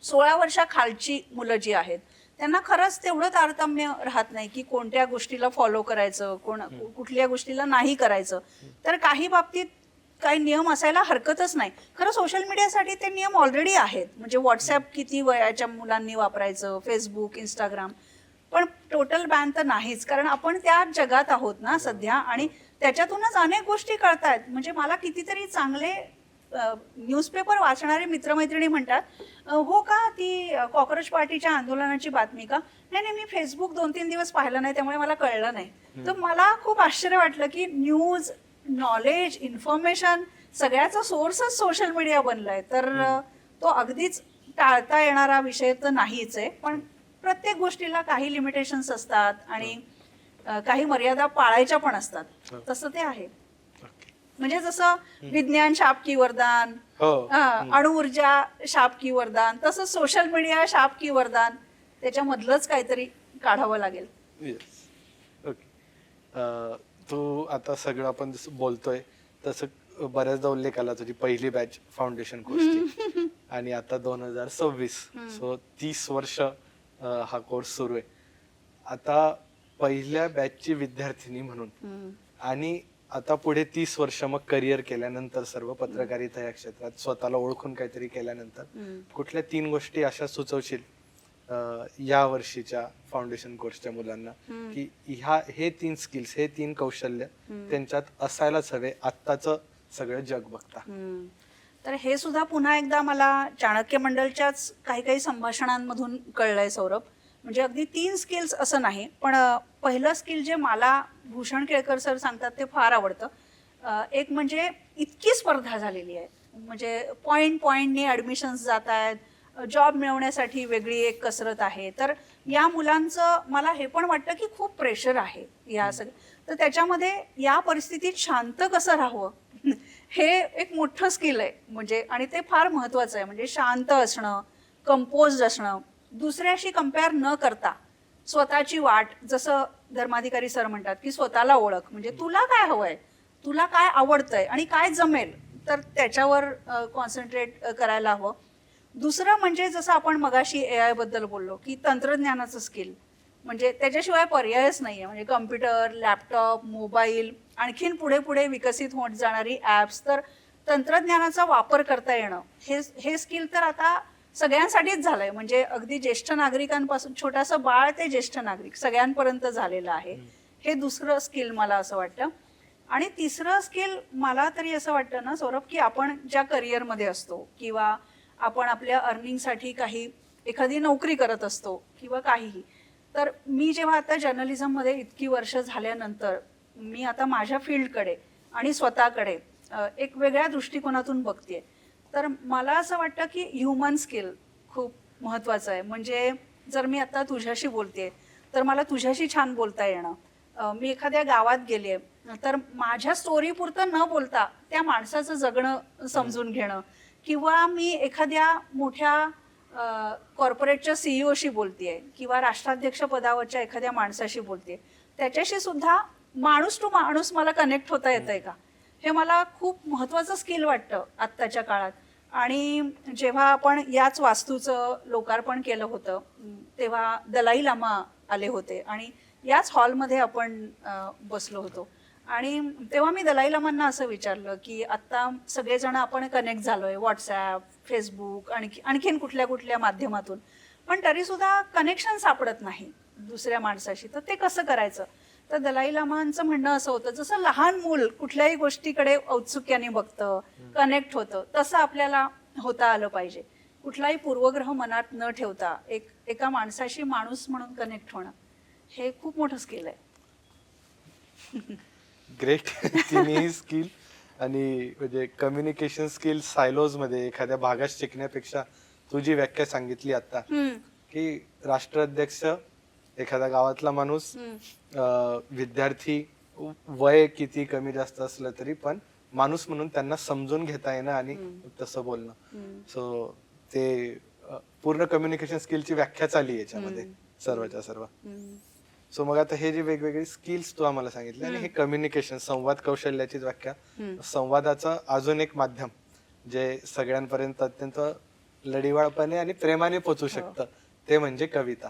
16 वर्षाखालची मुलं जी आहेत त्यांना खरंच तेवढं तारतम्य राहत नाही की कोणत्या गोष्टीला फॉलो करायचं, कुठल्या गोष्टीला नाही करायचं. तर काही बाबतीत काही नियम असायला हरकतच नाही. खरं सोशल मीडियासाठी ते नियम ऑलरेडी आहेत. म्हणजे व्हॉट्सअप किती वयाच्या मुलांनी वापरायचं, फेसबुक, इंस्टाग्राम, पण टोटल बॅन तर नाहीच. कारण आपण त्या जगात आहोत ना सध्या, आणि त्याच्यातूनच अनेक गोष्टी कळतायत. म्हणजे मला कितीतरी चांगले न्यूजपेपर वाचणारे मित्रमैत्रिणी म्हणतात, हो का, ती कॉक्रोच पार्टीच्या आंदोलनाची बातमी का? नाही, मी फेसबुक 2-3 दिवस पाहिलं नाही, त्यामुळे मला कळलं नाही. तर मला खूप आश्चर्य वाटलं की न्यूज, नॉलेज, इन्फॉर्मेशन सगळ्याचा सोर्सच सोशल मीडिया बनलाय. तर तो अगदीच टाळता येणारा विषय तर नाहीच आहे, पण प्रत्येक गोष्टीला काही लिमिटेशन्स असतात आणि काही मर्यादा पाळायच्या पण असतात. तसं ते आहे. म्हणजे जसं विज्ञान शाप की वरदान, अणुऊर्जा शाप की वरदान, तसं सोशल मीडिया शाप की वरदान, त्याच्यामधलंच काहीतरी काढावं लागेल. तू आता सगळं आपण जसं बोलतोय तसं बऱ्याचदा उल्लेख आला तुझी पहिली बॅच फाउंडेशन कोर्सची, आणि आता 2026, सो 30 वर्ष हा कोर्स सुरू आहे. आता पहिल्या बॅचची विद्यार्थिनी म्हणून, आणि आता पुढे 30 वर्ष मग करिअर केल्यानंतर, सर्व पत्रकारिता या क्षेत्रात स्वतःला ओळखून काहीतरी केल्यानंतर, कुठल्या 3 गोष्टी अशा सुचवशील या वर्षीच्या फाउंडेशन कोर्सच्या मुलांना की हे 3 स्किल्स, हे 3 कौशल्य त्यांच्यात असायलाच हवे आत्ताचं सगळं जग बघता? तर हे सुद्धा पुन्हा एकदा मला चाणक्य मंडलच्याच काही संभाषणांमधून कळलंय सौरभ. म्हणजे अगदी 3 स्किल्स असं नाही, पण पहिलं स्किल जे मला भूषण केळकर सर सांगतात ते फार आवडतं. एक म्हणजे इतकी स्पर्धा झालेली आहे, म्हणजे पॉइंटनी ऍडमिशन्स जात आहेत, जॉब मिळवण्यासाठी वेगळी एक कसरत आहे. तर या मुलांचं मला हे पण वाटतं की खूप प्रेशर आहे या सगळं. तर त्याच्यामध्ये या परिस्थितीत शांत कसं राहावं हे एक मोठं स्किल आहे. म्हणजे आणि ते फार महत्वाचं आहे. म्हणजे शांत असणं, कंपोज असणं, दुसऱ्याशी कम्पेअर न करता स्वतःची वाट, जसं धर्माधिकारी सर म्हणतात की स्वतःला ओळख. म्हणजे तुला काय हवंय, तुला काय आवडतंय आणि काय जमेल, तर त्याच्यावर कॉन्सन्ट्रेट करायला हवं. दुसरं म्हणजे जसं आपण मगाशी AI बद्दल बोललो की तंत्रज्ञानाचं स्किल, म्हणजे त्याच्याशिवाय पर्यायच नाहीये. म्हणजे कम्प्युटर, लॅपटॉप, मोबाईल, आणखीन पुढे पुढे विकसित होत जाणारी ॲप्स, तर तंत्रज्ञानाचा वापर करता येणं हे स्किल तर आता सगळ्यांसाठीच झालंय. म्हणजे अगदी ज्येष्ठ नागरिकांपासून छोटासा बाळ ते ज्येष्ठ नागरिक सगळ्यांपर्यंत झालेलं आहे. हे दुसरं स्किल मला असं वाटतं. आणि तिसरं स्किल मला तरी असं वाटतं ना सौरभ, की आपण ज्या करिअरमध्ये असतो किंवा आपण आपल्या अर्निंगसाठी एखादी नोकरी करत असतो किंवा काहीही, तर मी जेव्हा आता जर्नलिझममध्ये इतकी वर्ष झाल्यानंतर मी आता माझ्या फील्डकडे आणि स्वतःकडे एक वेगळ्या दृष्टिकोनातून बघतेय. तर मला असं वाटतं की ह्युमन स्किल खूप महत्वाचं आहे. म्हणजे जर मी आता तुझ्याशी बोलतेय तर मला तुझ्याशी छान बोलता येणं. मी एखाद्या गावात गेले तर माझ्या स्टोरी पुरतं न बोलता त्या माणसाचं जगणं समजून घेणं, किंवा मी एखाद्या मोठ्या कॉर्पोरेटच्या सीईओशी बोलतेय किंवा राष्ट्राध्यक्ष पदावरच्या एखाद्या माणसाशी बोलतेय, त्याच्याशी सुद्धा माणूस टू माणूस मला कनेक्ट होता येतंय का, हे मला खूप महत्वाचं स्किल वाटतं आत्ताच्या काळात. आणि जेव्हा आपण याच वास्तूचं लोकार्पण केलं होतं तेव्हा दलाई लामा आले होते आणि याच हॉलमध्ये आपण बसलो होतो. आणि तेव्हा मी दलाई लामांना असं विचारलं की आत्ता सगळेजण आपण कनेक्ट झालोय व्हॉट्सॲप, फेसबुक, आणखीन कुठल्या कुठल्या माध्यमातून, पण तरी सुद्धा कनेक्शन सापडत नाही दुसऱ्या माणसाशी, तर ते कसं करायचं? तर दलाई लामांचं म्हणणं असं होतं, जसं लहान मूल कुठल्याही गोष्टीकडे औत्सुक्याने बघतं, कनेक्ट होतं, तसं आपल्याला होता आलं पाहिजे. कुठलाही पूर्वग्रह मनात न ठेवता एका माणसाशी माणूस म्हणून कनेक्ट होणं हे खूप मोठं स्किल आहे. ग्रेट. तिन्ही स्किल आणि म्हणजे कम्युनिकेशन स्किल सायलोज मध्ये एखाद्या भागात शिकण्यापेक्षा तू जी व्याख्या सांगितली आता की राष्ट्राध्यक्ष, एखाद्या गावातला माणूस, विद्यार्थी, वय किती कमी जास्त असलं तरी पण माणूस म्हणून त्यांना समजून घेता येणं आणि तसं बोलणं. सो ते पूर्ण कम्युनिकेशन स्किलची व्याख्याच आली याच्यामध्ये सर्वच्या सर्व. सो मग आता हे जे वेगवेगळे स्किल्स तू आम्हाला सांगितले आणि हे कम्युनिकेशन, संवाद कौशल्याचीच व्याख्या, संवादाचं अजून एक माध्यम जे सगळ्यांपर्यंत अत्यंत लढिवाळपणे आणि प्रेमाने पोचू शकतं ते म्हणजे कविता.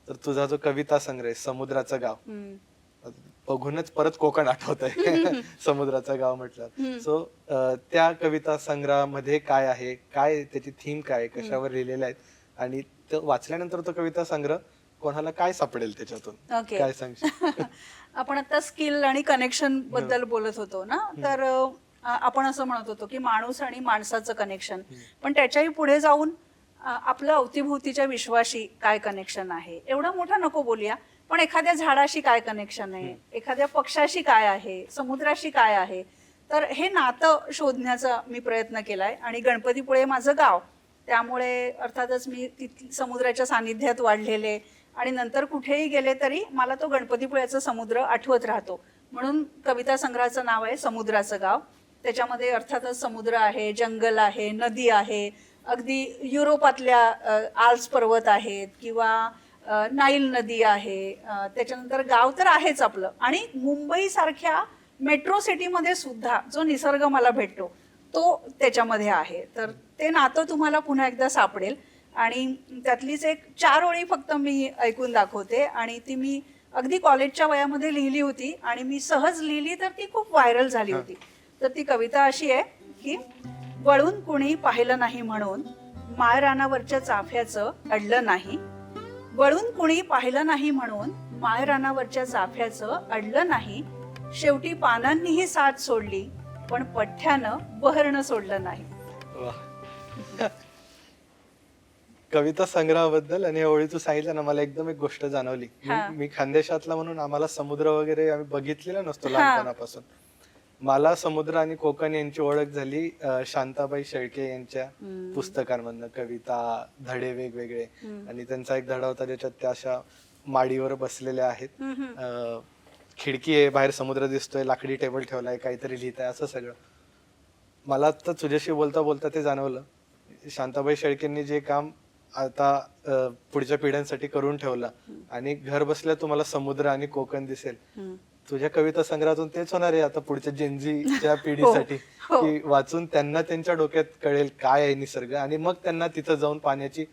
तर तुझा जो कविता संग्रह समुद्राचं गाव बघूनच परत कोकण आठवत आहे समुद्राचं गाव म्हटलं. सो त्या कविता संग्रहामध्ये काय आहे, काय त्याची थीम काय, कशावर लिहिलेल्या आहेत आणि वाचल्यानंतर तो कविता संग्रह कोणाला काय सापडेल त्याच्यातून, काय सांगशील? आपण आता स्किल आणि कनेक्शन बद्दल बोलत होतो ना, तर आपण असं म्हणत होतो की माणूस आणि माणसाचं कनेक्शन, पण त्याच्याही पुढे जाऊन आपलं अवतीभोवतीच्या विश्वाशी काय कनेक्शन आहे, एवढा मोठा नको बोलूया, पण एखाद्या झाडाशी काय कनेक्शन आहे, एखाद्या पक्षाशी काय आहे, समुद्राशी काय आहे, तर हे नातं शोधण्याचा मी प्रयत्न केलाय. आणि गणपतीपुळे माझं गाव, त्यामुळे अर्थातच मी समुद्राच्या सानिध्यात वाढलेले आणि नंतर कुठेही गेले तरी मला तो गणपतीपुळ्याचा समुद्र आठवत राहतो. म्हणून कविता संग्रहाचं नाव आहे समुद्राचं गाव. त्याच्यामध्ये अर्थातच समुद्र आहे, जंगल आहे, नदी आहे, अगदी युरोपातल्या आल्प्स पर्वत आहेत किंवा नाईल नदी आहे, त्याच्यानंतर गाव तर आहेच आपलं, आणि मुंबई सारख्या मेट्रो सिटीमध्ये सुद्धा जो निसर्ग मला भेटतो तो त्याच्यामध्ये आहे. तर ते नातं तुम्हाला पुन्हा एकदा सापडेल. आणि त्यातलीच एक 4 ओळी फक्त मी ऐकून दाखवते, आणि ती मी अगदी कॉलेजच्या वयामध्ये लिहिली होती आणि मी सहज लिहिली तर ती खूप व्हायरल झाली होती. तर ती कविता अशी आहे की वळून कुणी पाहिलं नाही म्हणून माळ रानावरच्या चाफ्याचं अडलं नाही, वळून कुणी पाहिलं नाही म्हणून माळ रानावरच्या चाफ्याचं अडलं नाही, शेवटी पानांनीही साथ सोडली पण पठ्ठ्यानं बहरणं सोडलं नाही. कविता संग्रहाबद्दल आणि ओळी तू सांगितलं ना, मला एकदम एक गोष्ट जाणवली. मी खानदेशातला म्हणून आम्हाला समुद्र वगैरे आम्ही बघितलेला नसतो लहानपणापासून. मला समुद्र आणि कोकण यांची ओळख झाली शांताबाई शेळके यांच्या पुस्तकांमधनं. कविता, धडे वेगवेगळे, आणि त्यांचा एक धडा होता ज्याच्यात त्या अशा माडीवर बसलेल्या आहेत, खिडकी आहे, बाहेर समुद्र दिसतोय, लाकडी टेबल ठेवलाय, काहीतरी लिहित आहे, असं सगळं. मला आता तुझ्याशी बोलता बोलता ते जाणवलं, शांताबाई शेळकेंनी जे काम आता पुढच्या पिढ्यांसाठी करून ठेवलं आणि घर बसल्या तुम्हाला समुद्र आणि कोकण दिसेल, तुझ्या कविता संग्रहातून तेच होणार आहे आता पुढच्या जेनझीच्या पिढीसाठी, की वाचून त्यांना त्यांच्या डोक्यात कळेल काय आहे निसर्ग, आणि मग त्यांना तिथं जाऊन पाण्याची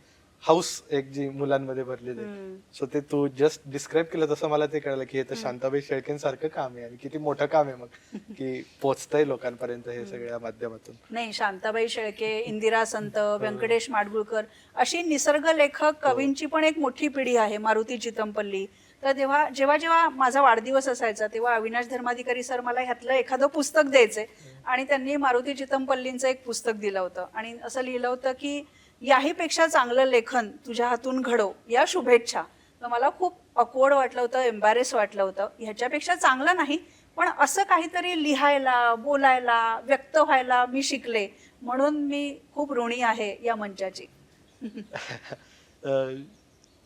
हाऊस एक जी मुलांमध्ये भरलेली आहे. सो ते तू जस्ट डिस्क्राईब केलं तसं मला ते कळलं की हे तर शांताबाई शेळकेंसारखं काम आहे, आणि किती मोठं काम आहे मग की पोचतंय लोकांपर्यंत हे सगळ्या माध्यमातून. नाही, शांताबाई शेळके, इंदिरा संत, व्यंकटेश माडगुळकर अशी निसर्ग लेखक कवींची पण एक मोठी पिढी आहे. मारुती चितमपल्ली. तर जेव्हा जेव्हा माझा वाढदिवस असायचा तेव्हा अविनाश धर्माधिकारी सर मला ह्यातलं एखादं पुस्तक द्यायचे, आणि त्यांनी मारुती चितमपल्लींचं एक पुस्तक दिलं होतं आणि असं लिहिलं होतं की याहीपेक्षा चांगलं लेखन तुझ्या हातून घडो, या शुभेच्छा. तर मला खूप ऑकवर्ड वाटलं होतं, एम्बॅरेस वाटलं होतं. ह्याच्यापेक्षा चांगलं नाही, पण असं काहीतरी लिहायला, बोलायला, व्यक्त व्हायला मी शिकले, म्हणून मी खूप ऋणी आहे या मंचाची.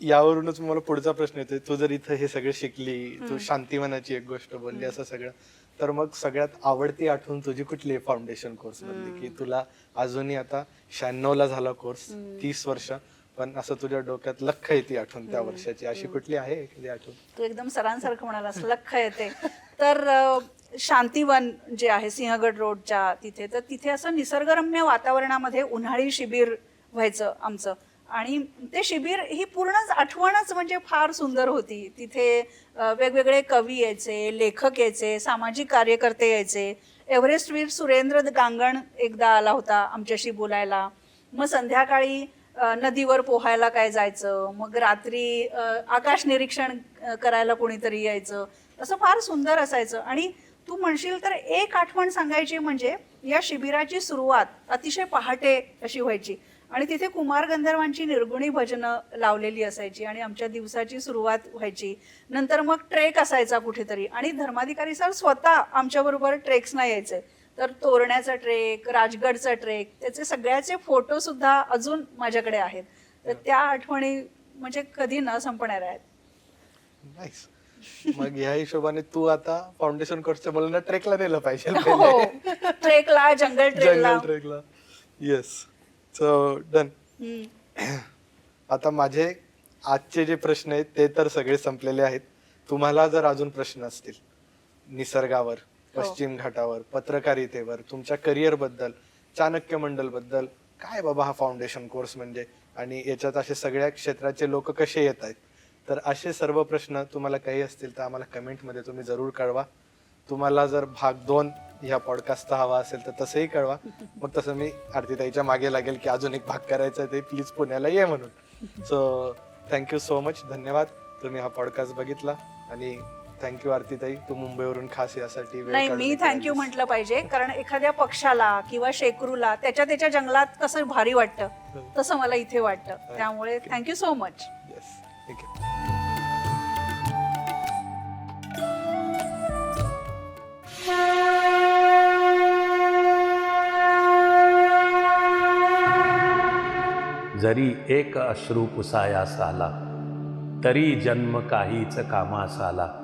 यावरूनच मला पुढचा प्रश्न येतोय, तू जर इथं हे सगळं शिकली, तू शांतिवनाची एक गोष्ट बोलली, असं सगळं, तर मग सगळ्यात आवडती आठवण तुझी कुठली आहे फाउंडेशन कोर्स मधली, की तुला अजूनही आता 96 ला झाला कोर्स, 30 वर्ष, पण असं तुझ्या डोक्यात लख येते आठवण त्या वर्षाची, अशी कुठली आहे एखादी आठवण? तू एकदम सरांसारखं म्हणालास, लख येते. तर शांतीवन जे आहे सिंहगड रोडच्या तिथे, तर तिथे असं निसर्गरम्य वातावरणामध्ये उन्हाळी शिबिर व्हायचं आमचं. आणि ते शिबिर ही पूर्णच आठवणच म्हणजे फार सुंदर होती. तिथे वेगवेगळे कवी यायचे, लेखक यायचे, सामाजिक कार्यकर्ते यायचे. एव्हरेस्टवीर सुरेंद्र गांगण एकदा आला होता आमच्याशी बोलायला. मग संध्याकाळी नदीवर पोहायला काय जायचं, मग रात्री आकाश निरीक्षण करायला कोणीतरी यायचं. असं फार सुंदर असायचं. आणि तू म्हणशील तर एक आठवण सांगायची म्हणजे या शिबिराची सुरुवात अतिशय पहाटे अशी व्हायची आणि तिथे कुमार गंधर्वांची निर्गुणी भजनं लावलेली असायची आणि आमच्या दिवसाची सुरुवात व्हायची. नंतर मग ट्रेक असायचा कुठेतरी आणि धर्माधिकारी सर स्वतः आमच्याबरोबर ट्रेक्सना यायचे. तर तोरण्याचा ट्रेक, राजगडचा ट्रेक, त्याचे सगळ्याचे फोटो सुद्धा अजून माझ्याकडे आहेत. तर त्या आठवणी म्हणजे कधी न संपणाऱ्या आहेत. नाईस. मग ह्या हिशोबाने तू आता फाउंडेशन कोर्सच्या मुलांना ट्रेकला नेलं पाहिजे. हो, ट्रेकला, जंगल ट्रेकला. Yes, so done. आता माझे आजचे जे प्रश्न आहेत ते तर सगळे संपलेले आहेत. तुम्हाला जर अजून प्रश्न असतील निसर्गावर, पश्चिम घाटावर, पत्रकारितेवर, तुमच्या करिअर बद्दल, चाणक्य मंडल बद्दल, काय बाबा हा फाउंडेशन कोर्स म्हणजे आणि याच्यात असे सगळ्या क्षेत्राचे लोक कसे येत आहेत, तर असे सर्व प्रश्न तुम्हाला काही असतील तर आम्हाला कमेंटमध्ये तुम्ही जरूर कळवा. तुम्हाला जर भाग 2 ह्या पॉडकास्टचा हवा असेल तर तसंही कळवा. मग तसं मी आरतीताईच्या मागे लागेल की अजून एक भाग करायचा आहे, ते प्लीज पुण्याला ये म्हणून. So thank you so much. धन्यवाद तुम्ही हा पॉडकास्ट बघितला आणि थँक्यू आरतीताई, तू मुंबईवरून खास यासाठी वेळ नाही, मी काढून थँक्यू आलीस. म्हटलं पाहिजे, कारण एखाद्या पक्षाला किंवा शेकरूला त्याच्या जंगलात कसं भारी वाटतं तसं मला इथे वाटतं. त्यामुळे thank you so much. Yes, thank you. जरी एक अश्रू पुसायास आला, तरी जन्म काहीच कामास आला.